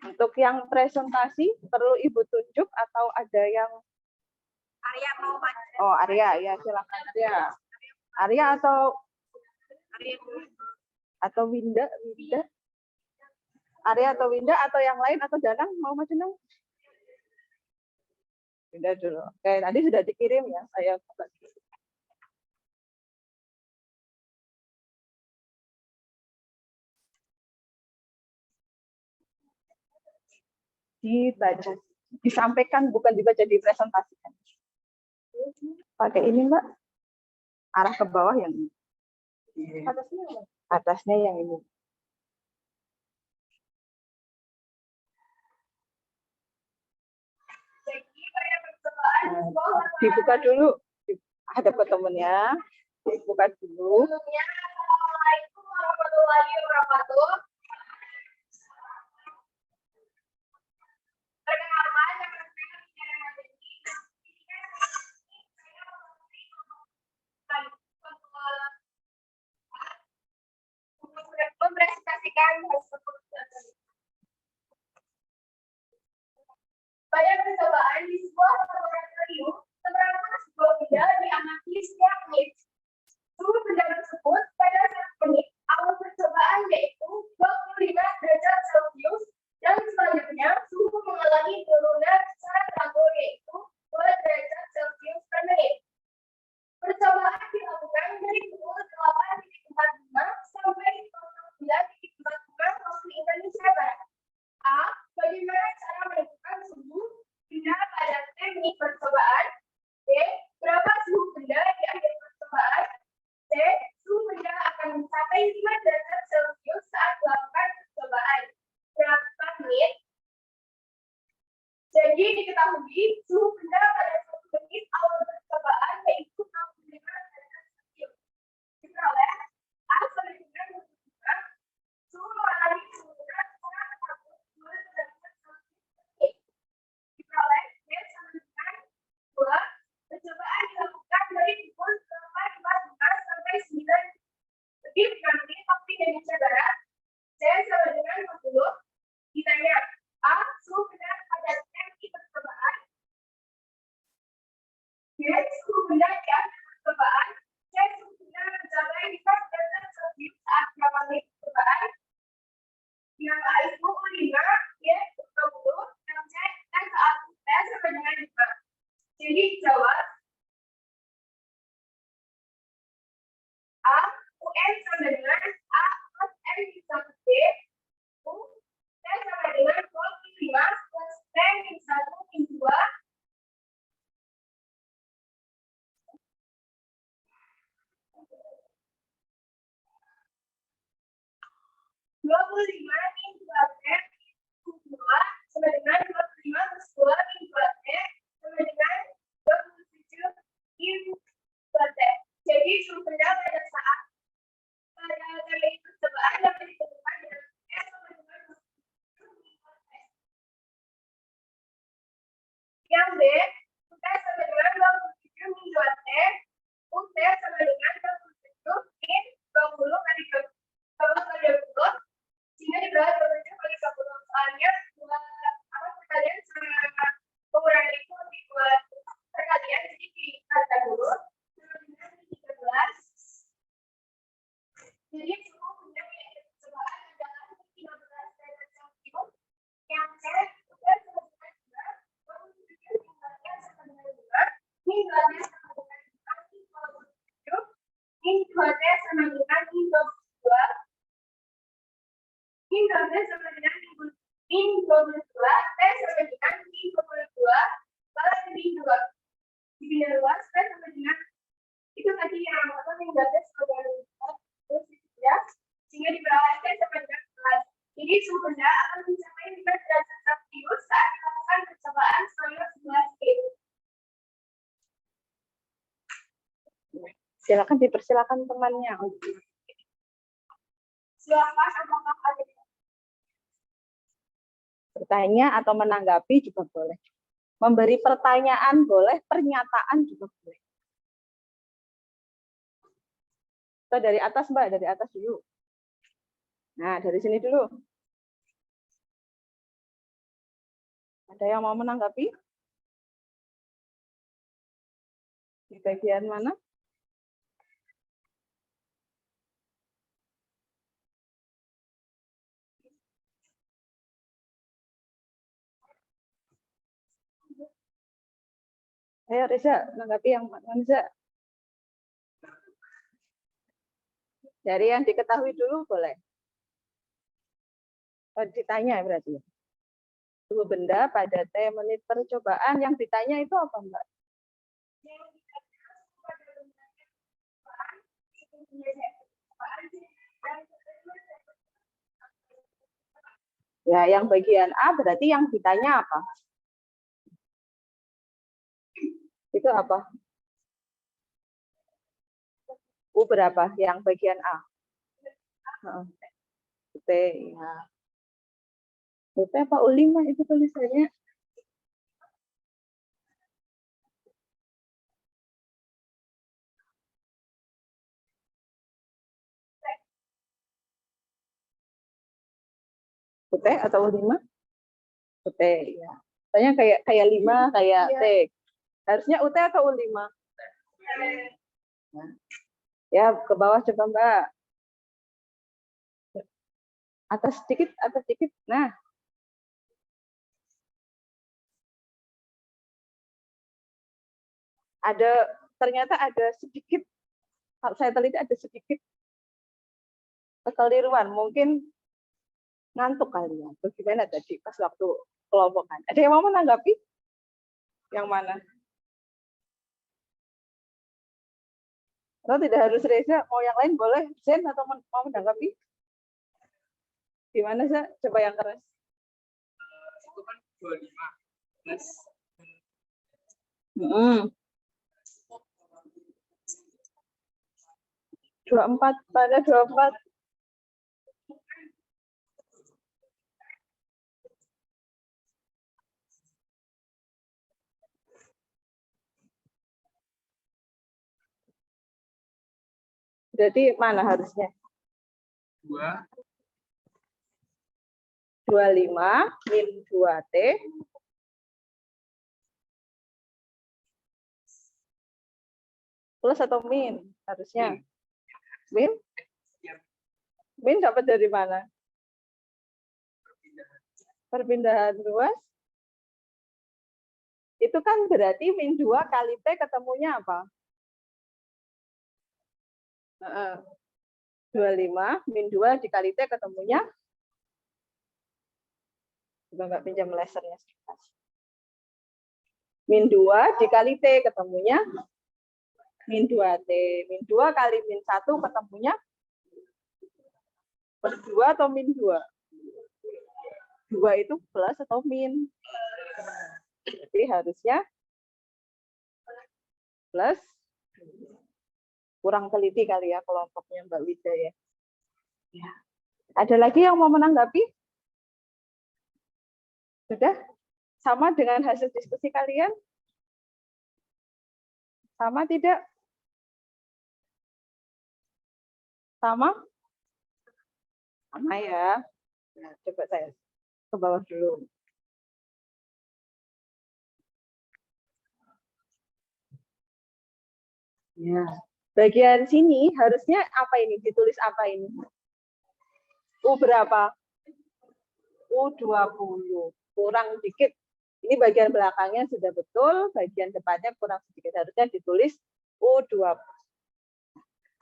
Untuk yang presentasi, perlu Ibu tunjuk atau ada yang Arya mau maju. Oh, Arya, ya silakan Arya. Arya atau Winda, Arya atau Winda atau yang lain atau Danang mau maju dong? Winda dulu. Oke, tadi sudah dikirim ya, saya dibaca, disampaikan bukan dibaca, dipresentasikan. Pakai ini Mbak, arah ke bawah yang ini. Atasnya yang ini. Dibuka dulu, hadap ke temennya, dibuka dulu. Assalamualaikum warahmatullahi wabarakatuh. Perkenalkan, nama saya Tiara Madeni. Mempresentasikan pada percobaan di sebuah laboratorium, terdapat sebuah benda diamati setiap menit. Suhu benda tersebut pada 1 menit awal percobaan yaitu 25 derajat Celcius, dan selanjutnya suhu mengalami penurunan secara teratur yaitu 2 derajat Celcius per menit. Percobaan dilakukan dari pukul 8.45 sampai pukul 9.45 waktu Indonesia Barat. A. Bagaimana cara menentukan suhu benda pada teknik percobaan? B. Berapa suhu benda di akhir percobaan? C. Suhu benda akan mencapai 5 derajat Celcius saat melakukan percobaan. Berapa menit? Jadi diketahui suhu benda pada 1 menit awal percobaan yaitu 65 derajat Celcius. Diperoleh A sama dengan menunjukkan suhu mengalami penurunan secara teratur 2 derajat Celcius. Diperoleh B sama dengan 2. Percobaan dilakukan dari pukul 8.45 sampai 9 lebih 5 menit waktu Indonesia Barat. C sama dengan 20. Ditanya A. Suhu benda pada teknik percobaan. B. Suhu benda di akhir percobaan. C. Suhu benda mencapai 5 derajat Celcius saat berapa menit percobaan. Yang A itu 5, Y 20, dan C dan saat B sama dengan 5. Jadi jawab A. UN sama dengan A plus M disambung B. U. T sama dengan 25 plus T min 1 min 2. 25 min 2T min 2 sama dengan 25 plus 2 min 2T sama dengan 27 min 2T. Jadi suhu benda pada saat teknik percobaan dapat ditentukan dengan S sama dengan 27 min 2T. Yang B, UT sama dengan 27 min 2T, UT sama dengan 27 min 20 kali 20, sehingga dibagi 27 kali 20. Soalnya perkalian sama pengurangan itu lebih buat perkalian, jadi dikalikan dulu. 13. Jadi suhu benda yang percobaan adalah 15 derajat Celcius. Yang C, UT sama dengan 2, 27 min 2T sama dengan 5, min 2T sama dengan 5, min 27, min 2T sama dengan min 22. Min 12 sama dengan min 22, T sama dengan min 22, balas min 2. Dibina luas, T sama dengan, itu tadi yang min 12 sama dengan 13, sehingga diperoleh T sama dengan 11. Jadi suhu benda akan mencapai 5 derajat Celcius saat dilakukan percobaan selama 11 menit. Silakan dipersilakan temannya. Silakan apakah ada Bertanya atau menanggapi juga boleh. Memberi pertanyaan boleh, pernyataan juga boleh. Kita dari atas Mbak, dari atas dulu. Nah, dari sini dulu. Ada yang mau menanggapi? Di bagian mana? Ayo Reza, menanggapi yang mana Reza? Dari yang diketahui dulu boleh. Oh, ditanya berarti. Dua benda pada T menit percobaan, yang ditanya itu apa Mbak? Ya, yang bagian A berarti yang ditanya apa? Itu apa? U berapa? Yang bagian A. T, ya. UT apa U5 itu tulisannya? UT atau U5? UT, ya. Tanya kayak 5, kayak T. Harusnya UT atau U5? Ya, ke bawah coba Mbak. Atas sedikit, atas sedikit. Nah. Ternyata ada sedikit, saya teliti ada sedikit kekeliruan. Mungkin ngantuk kali ya. Bagaimana tadi pas waktu kelompokan? Ada yang mau menanggapi? Yang mana? Atau tidak harus Reza, mau yang lain boleh, Zen atau mau menanggapi? Gimana sih? Coba yang keras. Itu kan 25 plus 24 pada 24. Berarti mana harusnya? 25 min 2T plus atau min? Harusnya. Min? Min dapat dari mana? Perpindahan ruas. Itu kan berarti min 2 kali T ketemunya apa? 25 min 2 dikali T ketemunya. Coba Mbak pinjam lasernya sebentar. Min 2 dikali T ketemunya min 2T. Min 2 kali min 1 ketemunya per 2 atau min 2? 2 itu plus atau min? Jadi harusnya plus. Kurang teliti kali ya kelompoknya Mbak Wida ya. Ada lagi yang mau menanggapi? Sudah? Sama dengan hasil diskusi kalian? Sama tidak? Sama? Sama ya. Nah, coba saya ke bawah dulu. Ya. Bagian sini harusnya apa ini? Ditulis apa ini? U berapa? U20. Kurang dikit. Ini bagian belakangnya sudah betul, bagian depannya kurang sedikit. Harusnya ditulis U20.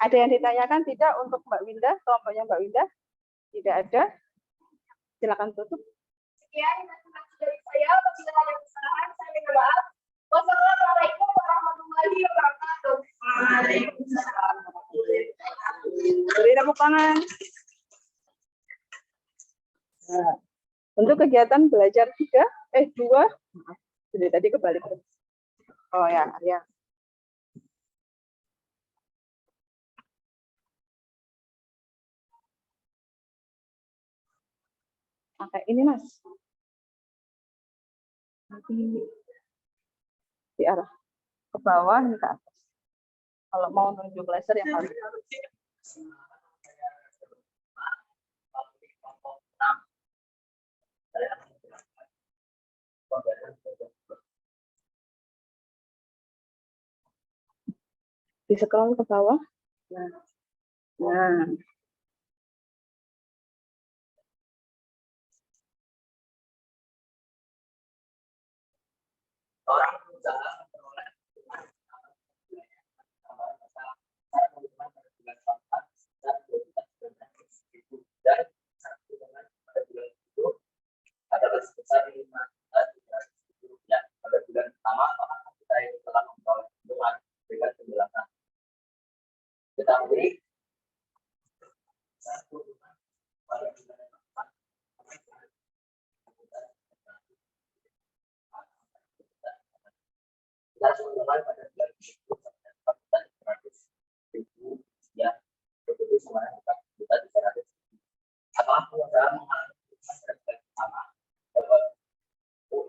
Ada yang ditanyakan tidak untuk Mbak Winda? Kelompoknya Mbak Winda? Tidak ada. Silakan tutup. Sekian dari saya. Apabila ada kesalahan, saya minta maaf. Wassalamualaikum warahmatullahi wabarakatuh. Waalaikumsalam. Beri tepuk tangan. Nah, untuk kegiatan belajar 2. Jadi tadi kebalik. Oh ya, ya. Pakai ini Mas. Nanti di arah ke bawah ini ke atas. Kalau mau nunjuk laser yang harus. Di scroll ke bawah. Nah. Nah. Orang berusaha memperoleh dan adalah sebesar 5.300.000 rupiah pada bulan pertama apakah kita itu telah memperoleh keuntungan dengan penjelasan. Tetapi satu bulan pada bulan pertama langsung pada bulan itu ya begitu semuanya 4.300.000. Apakah pengusaha mengalami keuntungan pada bulan pertama dapat 4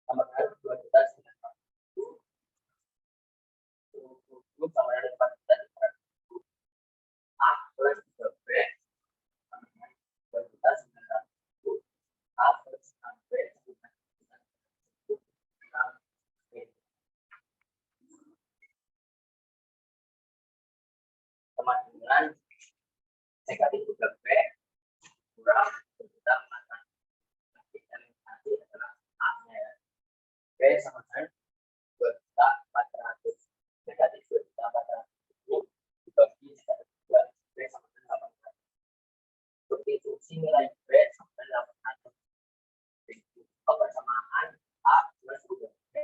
sama dengan 2.900.000 sama dengan 4.300.000 A plus 3B sama dengan 2.900.000 A plus 6B sama dengan negatif 3B kurang 2.400.000 adalah A-nya ya. B sama dengan 2.400.000 negatif 2.400.000 dibagi negatif 2 B sama dengan 800. Substitusi nilai B sama dengan 800. Kebersamaan A plus 2B.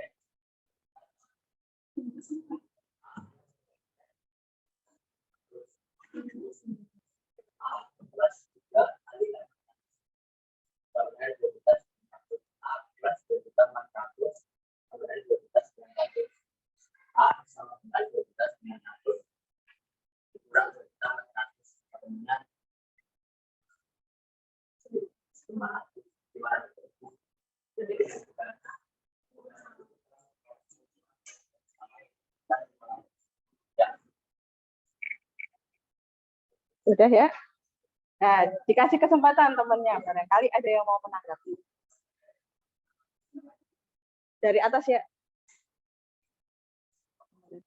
A plus 3 kali 800 sama dengan 2.900. A plus 2.400 sama dengan 2.900. A sama dengan 2.900 kurang 2.400 sama dengan 500.000. Jadi Udah ya. Nah, dikasih kesempatan temennya, barangkali ada yang mau menanggapi. Dari atas ya.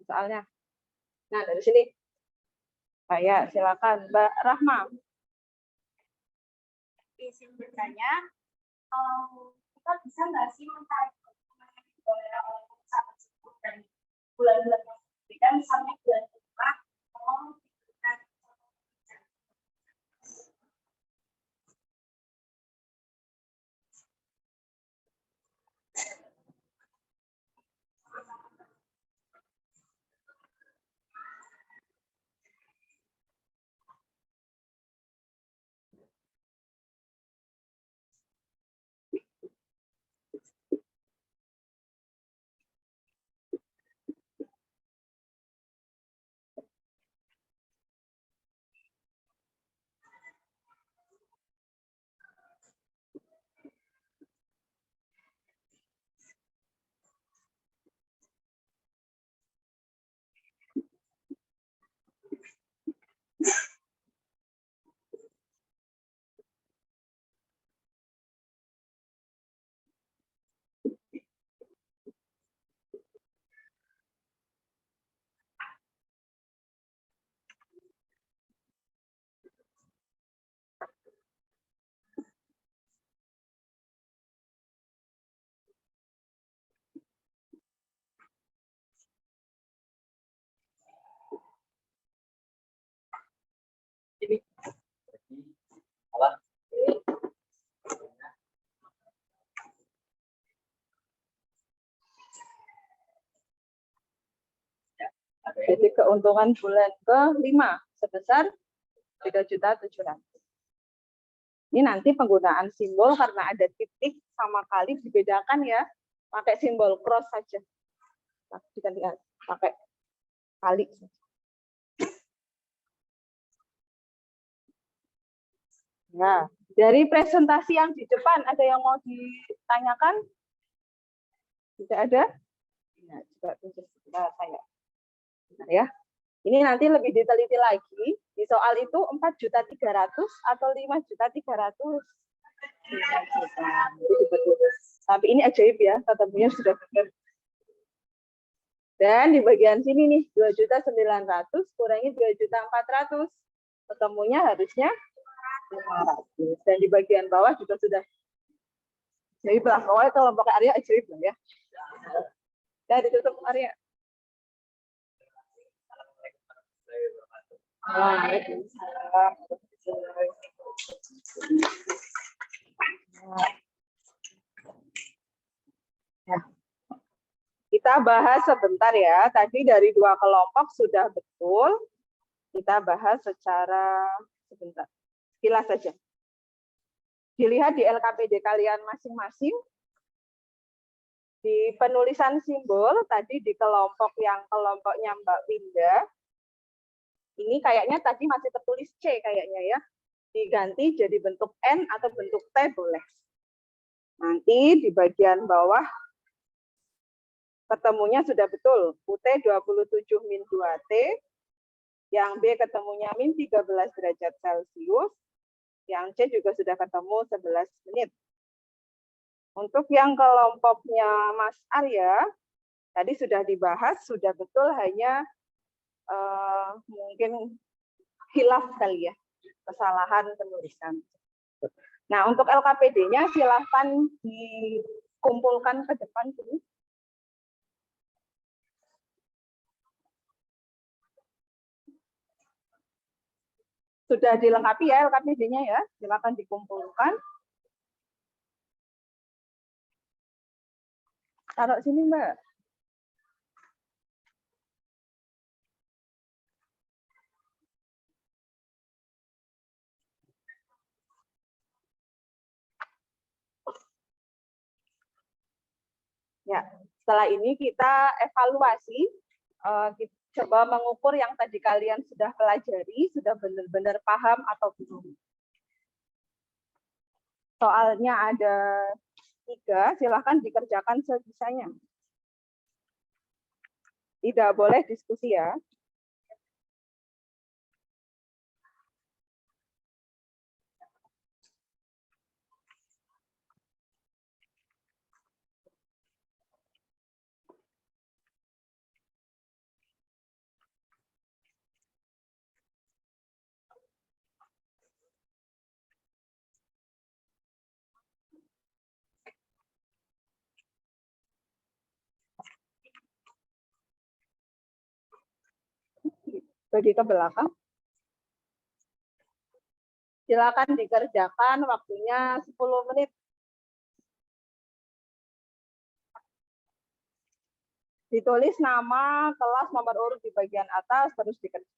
Soalnya. Nah, dari sini. Saya silakan Mbak Rahma. Izin bertanya, kita bisa nggak sih mencari oleh usaha tersebut dari bulan-bulan yang berbeda, misalnya bulan kedua, ini alat Jadi keuntungan bulan ke-5 sebesar 3.700.000. Ini nanti penggunaan simbol karena ada titik sama kali dibedakan ya. Pakai simbol cross saja. Diganti pakai kali saja. Nah, dari presentasi yang di depan ada yang mau ditanyakan? Tidak ada? Nah, coba tunjuk saya. Benar ya. Ini nanti lebih diteliti lagi. Di soal itu 4.300.000 atau 5.300.000. Tapi ini ajaib ya, tata bunya sudah benar. Dan di bagian sini nih 2.900.000 kurangi 2.400.000. Ketemunya harusnya 500. Dan di bagian bawah juga sudah jadi belah bawah kelompok area ajaib lah ya. Ya ditutup area. Waalaikumsalam. Ya. Kita bahas sebentar ya. Tadi dari 2 kelompok sudah betul. Kita bahas secara sebentar. Sekilas saja. Dilihat di LKPD kalian masing-masing. Di penulisan simbol, tadi di kelompok yang kelompoknya Mbak Winda, ini kayaknya tadi masih tertulis C kayaknya ya. Diganti jadi bentuk N atau bentuk T boleh. Nanti di bagian bawah ketemunya sudah betul. UT 27 min 2T, yang B ketemunya min 13 derajat Celcius, yang C juga sudah ketemu 11 menit. Untuk yang kelompoknya Mas Arya, tadi sudah dibahas, sudah betul, hanya mungkin hilaf kali ya, kesalahan penulisan. Nah, untuk LKPD-nya silahkan dikumpulkan ke depan dulu. Sudah dilengkapi ya LKPD-nya ya, silakan dikumpulkan. Taruh sini, Mbak. Ya, setelah ini kita evaluasi, kita coba mengukur yang tadi kalian sudah pelajari, sudah benar-benar paham atau belum. Soalnya ada 3, silahkan dikerjakan sebisanya. Tidak boleh diskusi ya. Bagi ke belakang. Silakan dikerjakan, waktunya 10 menit. Ditulis nama, kelas, nomor urut di bagian atas, terus dikerjakan.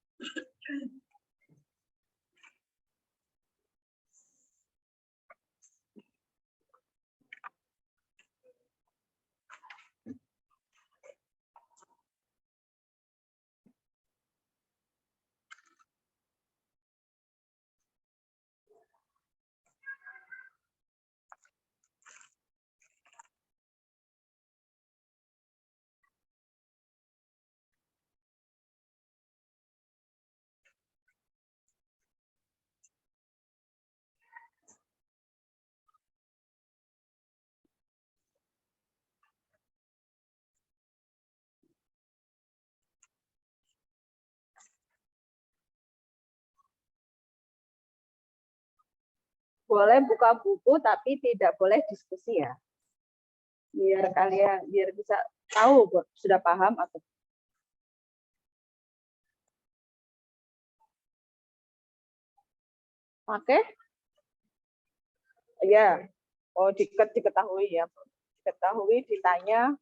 Boleh buka buku, tapi tidak boleh diskusi ya. Biar kalian bisa tahu sudah paham atau. Oke? Ya. Oh, diketahui ya. Diketahui, ditanya.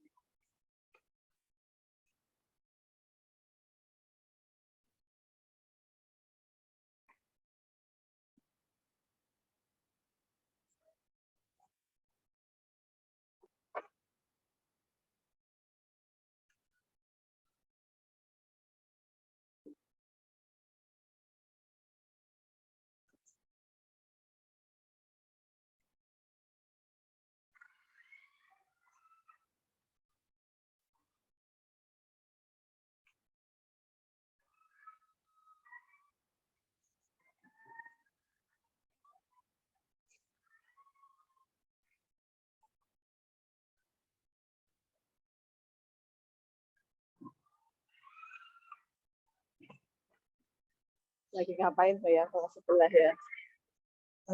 Lagi ngapain tuh ya kelas sebelah ya?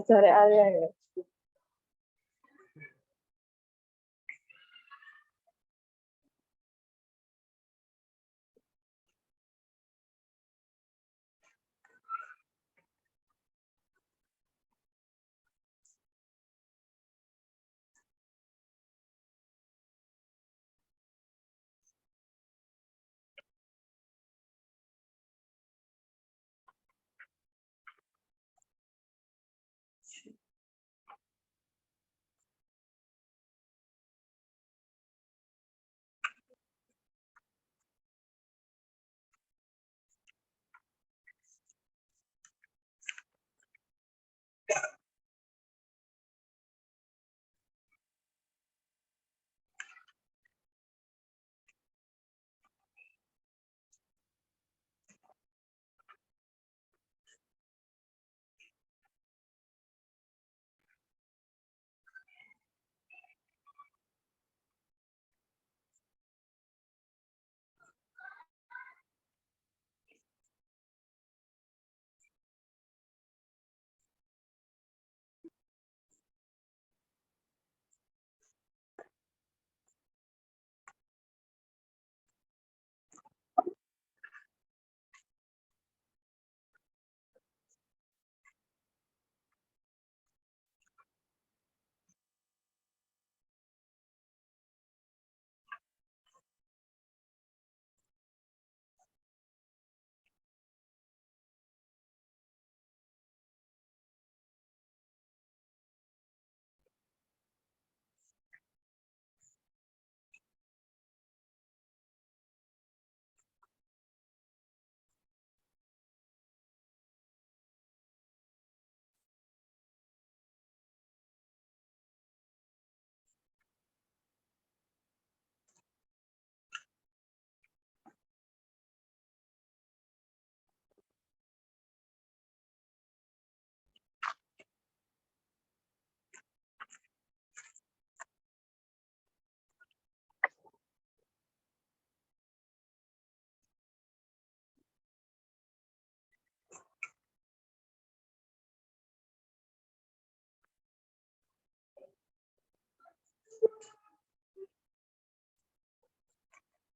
Cari area ya.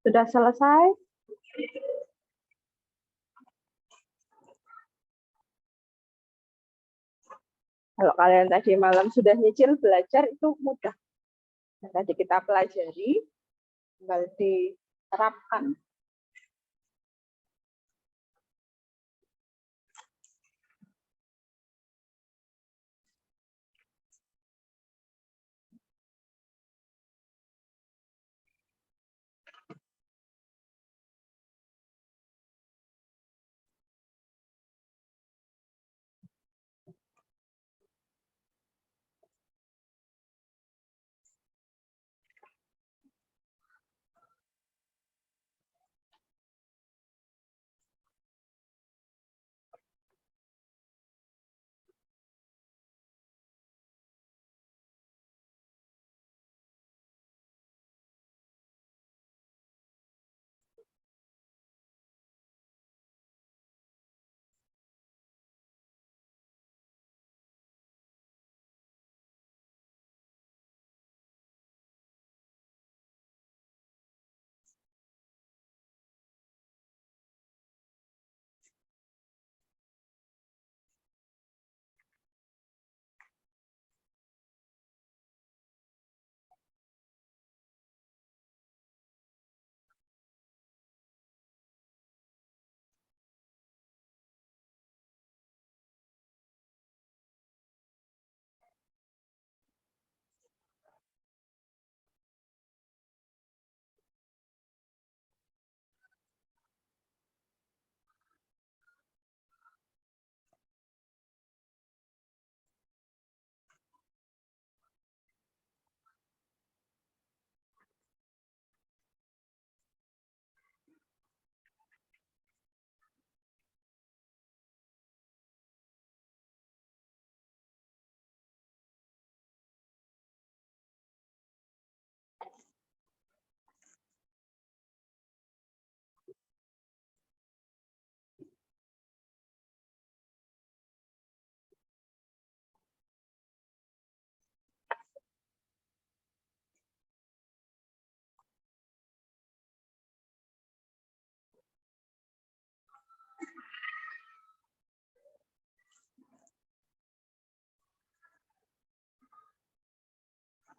Sudah selesai? Kalau kalian tadi malam sudah nyicil belajar itu mudah. Yang tadi kita pelajari, tinggal diterapkan.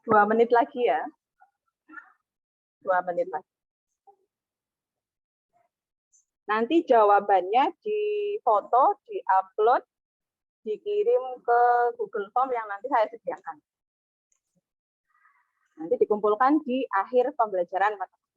2 menit lagi ya. 2 menit lagi. Nanti jawabannya difoto, diupload, dikirim ke Google Form yang nanti saya sediakan. Nanti dikumpulkan di akhir pembelajaran matematika.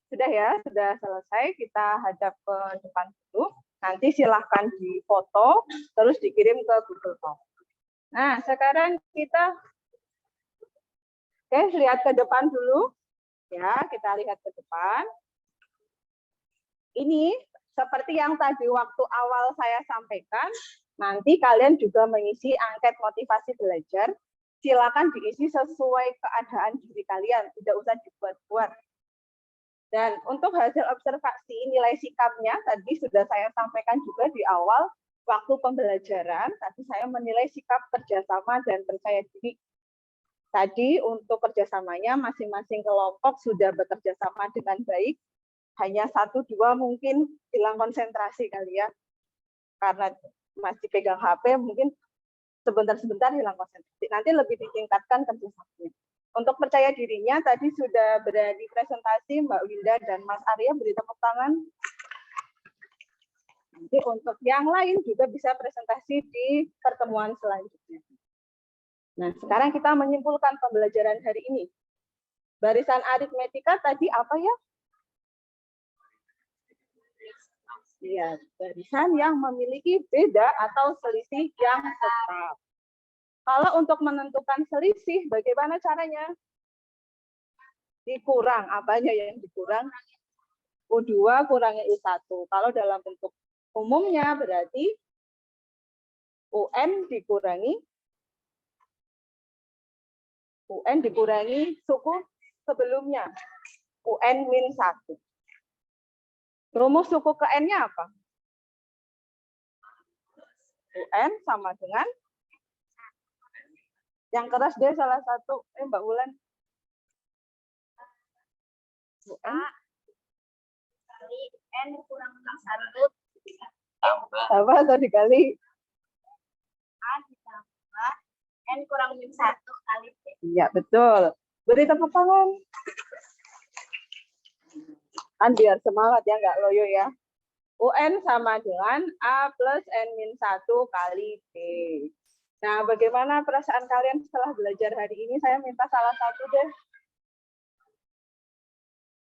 Sudah ya, sudah selesai. Kita hadap ke depan dulu. Nanti silahkan difoto, terus dikirim ke Google Form. Nah, sekarang kita lihat ke depan dulu. Ya, kita lihat ke depan. Ini seperti yang tadi waktu awal saya sampaikan, nanti kalian juga mengisi angket motivasi belajar. Silakan diisi sesuai keadaan diri kalian, tidak usah dibuat-buat. Dan untuk hasil observasi nilai sikapnya tadi sudah saya sampaikan juga di awal waktu pembelajaran. Tadi saya menilai sikap kerjasama dan percaya diri. Tadi untuk kerjasamanya masing-masing kelompok sudah bekerja sama dengan baik. Hanya 1-2 mungkin hilang konsentrasi kali ya. Karena masih pegang HP mungkin sebentar-sebentar hilang konsentrasi. Nanti lebih ditingkatkan kerjasamanya. Untuk percaya dirinya, tadi sudah berada di presentasi Mbak Winda dan Mas Arya, beri tepuk tangan. Nanti untuk yang lain juga bisa presentasi di pertemuan selanjutnya. Nah, sekarang kita menyimpulkan pembelajaran hari ini. Barisan aritmetika tadi apa ya? Ya, barisan yang memiliki beda atau selisih yang tetap. Kalau untuk menentukan selisih, bagaimana caranya? Dikurang, apanya yang dikurang? U2 kurangi U1. Kalau dalam bentuk umumnya berarti UN dikurangi suku sebelumnya, UN-1. Rumus suku ke N-nya apa? UN sama dengan yang keras deh salah satu, Mbak Wulan. Kali N kurang 1 Apa atau dikali? A ditambah N kurang 1 kali T. Iya, betul. Beri tepuk tangan. Kan biar semangat ya, nggak loyo ya. UN sama dengan A plus N-1 kali T. Nah, bagaimana perasaan kalian setelah belajar hari ini? Saya minta salah satu deh.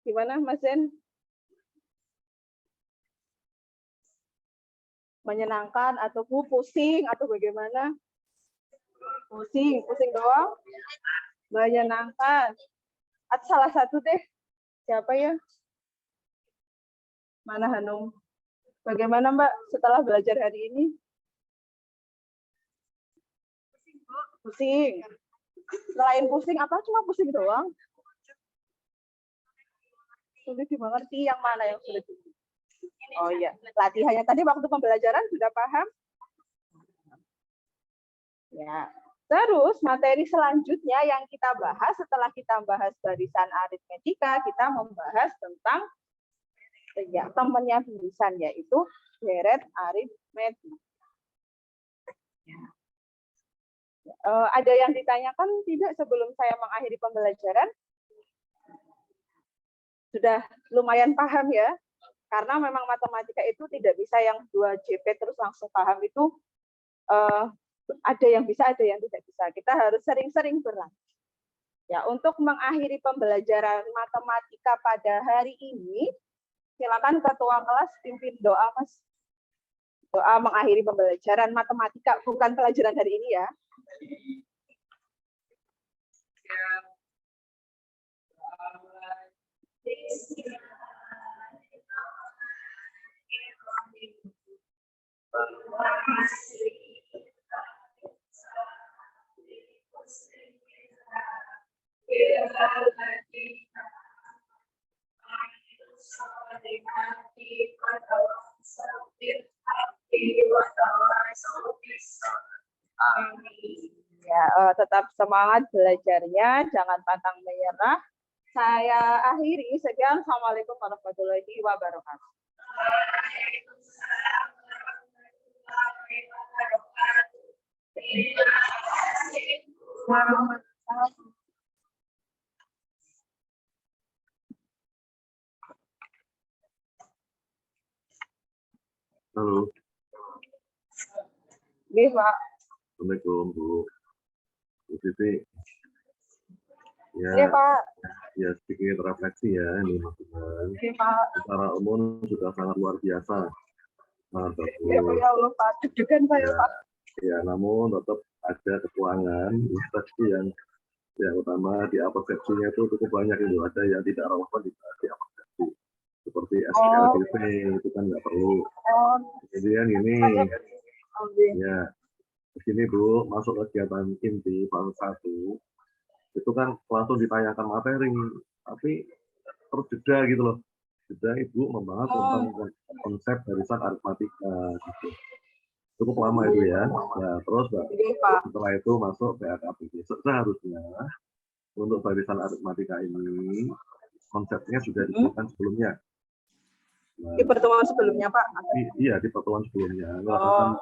Gimana, Mas Zen? Menyenangkan atau pusing atau bagaimana? Pusing doang? Menyenangkan. Atau salah satu deh. Siapa ya? Mana Hanum? Bagaimana Mbak setelah belajar hari ini? Pusing. Selain pusing, apa cuma pusing doang? Sulit dimengerti yang mana yang sulit? Oh iya, latihannya tadi waktu pembelajaran sudah paham? Ya. Terus materi selanjutnya yang kita bahas setelah kita bahas barisan aritmetika, kita membahas tentang ya, temannya barisan yaitu deret aritmetika. Ya. Ada yang ditanyakan tidak sebelum saya mengakhiri pembelajaran? Sudah lumayan paham ya? Karena memang matematika itu tidak bisa yang 2 JP terus langsung paham itu. Ada yang bisa, ada yang tidak bisa. Kita harus sering-sering berlatih. Ya, untuk mengakhiri pembelajaran matematika pada hari ini, silakan ketua kelas pimpin doa, Mas. Doa mengakhiri pembelajaran matematika, bukan pelajaran hari ini ya. Ya, tetap semangat belajarnya, jangan pantang menyerah. Saya akhiri, sekian. Assalamualaikum warahmatullahi wabarakatuh. Halo, Nggih, Pak. Assalamualaikum Bu. Bu Siti. Nggih, Ya, Pak. ya sedikit refleksi ya ini masukan. Nggih, Pak. Secara umum sudah sangat luar biasa. Sangat Ya, bagus. ya Allah, Pak. Deg-degan saya, Ya, Pak. ya, namun tetap ada kekurangan. Pasti yang utama di persepsinya itu cukup banyak itu. Ada yang tidak relevan di persepsi. Seperti SPLDP itu kan nggak perlu. Oh, Kemudian ini oke. ya di sini Bu masuk kegiatan inti fase 1 itu kan langsung ditayangkan materi, tapi terus jeda gitu loh. Jeda Ibu membahas tentang konsep barisan aritmatika gitu. Cukup lama itu ya. Nah, terus Nggih, Pak. setelah itu masuk BAKPD. Seharusnya untuk barisan aritmatika ini konsepnya sudah disebutkan sebelumnya. Nah, Di pertemuan sebelumnya, Pak. iya di pertemuan sebelumnya. Oh,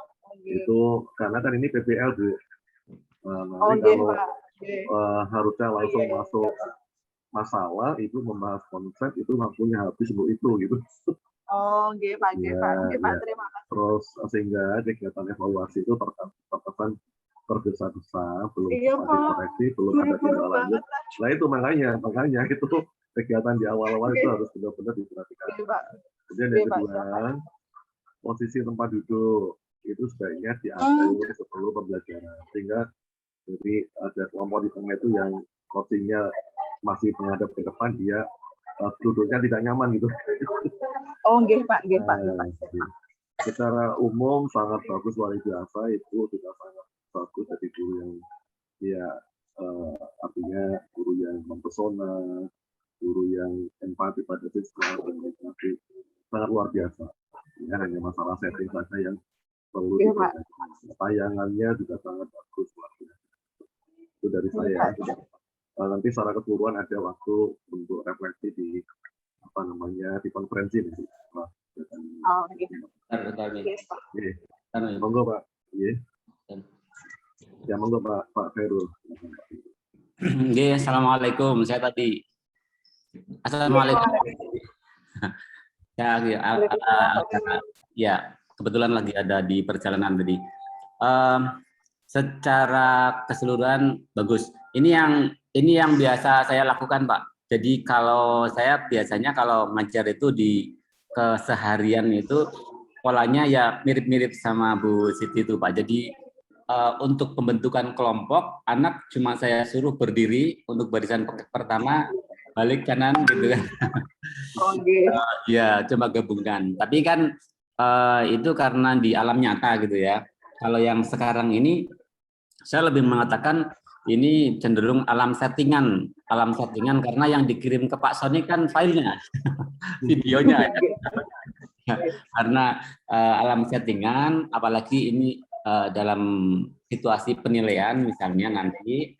Itu karena kan ini PBL Bu. oh, Nanti nggih, kalau Pak. Nggih. harusnya langsung masuk masalah itu membahas konsep itu waktunya habis untuk itu gitu. Oh, nggih, Pak. Nggih, Ya, Pak. Nggih, Pak. ya. Terima kasih. Terus sehingga kegiatan evaluasi itu terkesan tergesa-gesa, belum Iya, sempat Pak. dikoreksi, belum ada Buru-buru tindak lanjut. banget. Nah itu makanya itu tuh kegiatan di awal-awal itu harus benar-benar diperhatikan. Nggih, Pak. Kemudian Nggih, yang Pak. kedua, posisi tempat duduk itu sebaiknya diatur sebelum pembelajaran, sehingga jadi ada kelompok di tengah itu yang kursinya masih menghadap ke depan, dia duduknya tidak nyaman gitu. Oh, nggih, Pak. Nggih, Pak. Nggih, Pak. Secara umum sangat bagus, luar biasa, itu sudah sangat bagus. Jadi guru yang dia artinya guru yang mempesona, guru yang empati pada siswa, sangat luar biasa. Ya, hanya masalah setting saja yang perlu diperhatikan. Tayangannya juga sangat bagus, luar biasa. Itu dari saya. Nanti secara keseluruhan ada waktu untuk refleksi di di konferensi nanti. Oh, nggih. Monggo Pak. Ya monggo Pak Khairul. Nggih, assalamualaikum. Saya tadi. Assalamualaikum. Ya, kebetulan lagi ada di perjalanan tadi. Secara keseluruhan bagus. Ini yang biasa saya lakukan, Pak. Jadi kalau saya biasanya kalau ngajar itu di keseharian itu polanya ya mirip-mirip sama Bu Siti itu, Pak. Jadi untuk pembentukan kelompok, anak cuma saya suruh berdiri untuk barisan pertama, balik kanan gitu kan. Ya, coba gabungkan. Tapi kan itu karena di alam nyata gitu ya. Kalau yang sekarang ini, saya lebih mengatakan ini cenderung alam settingan karena yang dikirim ke Pak Sony kan filenya, videonya. Karena alam settingan, apalagi ini dalam situasi penilaian misalnya nanti,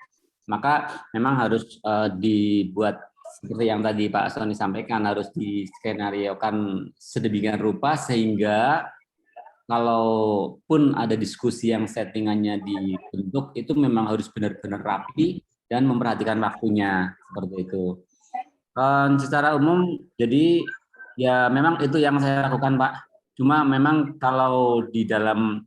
maka memang harus dibuat seperti yang tadi Pak Sony sampaikan, harus diskenariokan sedemikian rupa sehingga kalaupun ada diskusi yang settingannya dibentuk itu memang harus benar-benar rapi dan memperhatikan waktunya seperti itu. Secara umum jadi ya memang itu yang saya lakukan, Pak. Cuma memang kalau di dalam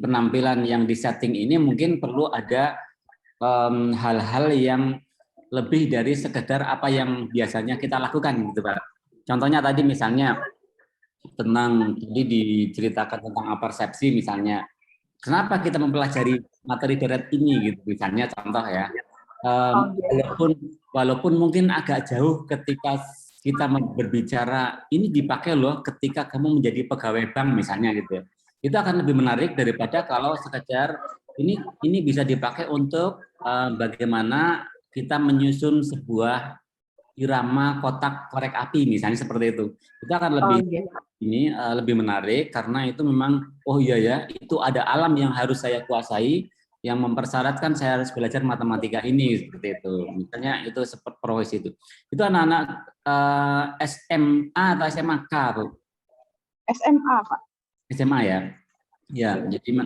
penampilan yang disetting ini mungkin perlu ada hal-hal yang lebih dari sekedar apa yang biasanya kita lakukan gitu, Pak. Contohnya tadi misalnya tentang tadi diceritakan tentang persepsi misalnya. Kenapa kita mempelajari materi darat ini gitu misalnya contoh ya. Walaupun mungkin agak jauh ketika kita berbicara ini dipakai loh ketika kamu menjadi pegawai bank misalnya gitu. Itu akan lebih menarik daripada kalau sekedar ini bisa dipakai untuk bagaimana kita menyusun sebuah irama kotak korek api misalnya seperti itu. Itu akan lebih lebih menarik karena itu memang oh iya ya, itu ada alam yang harus saya kuasai yang mempersyaratkan saya harus belajar matematika ini seperti itu. Misalnya itu seperti profesi itu. Itu anak-anak SMA atau SMK, Bu? SMA, Pak. SMA ya. Ya,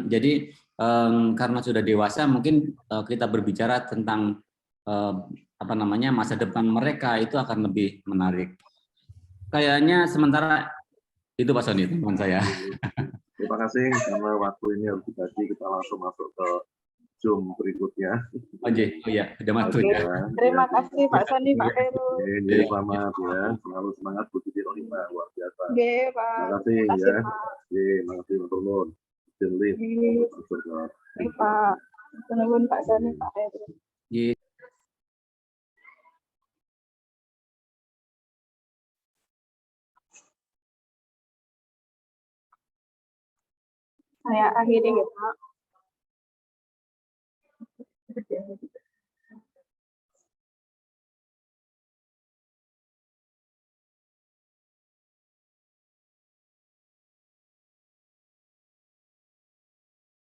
jadi karena sudah dewasa mungkin kita berbicara tentang apa namanya masa depan mereka itu akan lebih menarik. Kayaknya sementara itu Pak Sony teman saya. Terima kasih karena waktu ini harus dibagi, kita langsung masuk ke Zoom berikutnya. Oh iya, sudah waktunya. Terima kasih Pak Sony, Pak Heru. Jadi selamat ya, selalu semangat Bu Siti Rohima, luar biasa. Oke, Pak. Terima kasih ya. Terima kasih Pak Nur. Pak. Menunggu Pak Sony, Pak Heru. Saya akhiri ya Pak.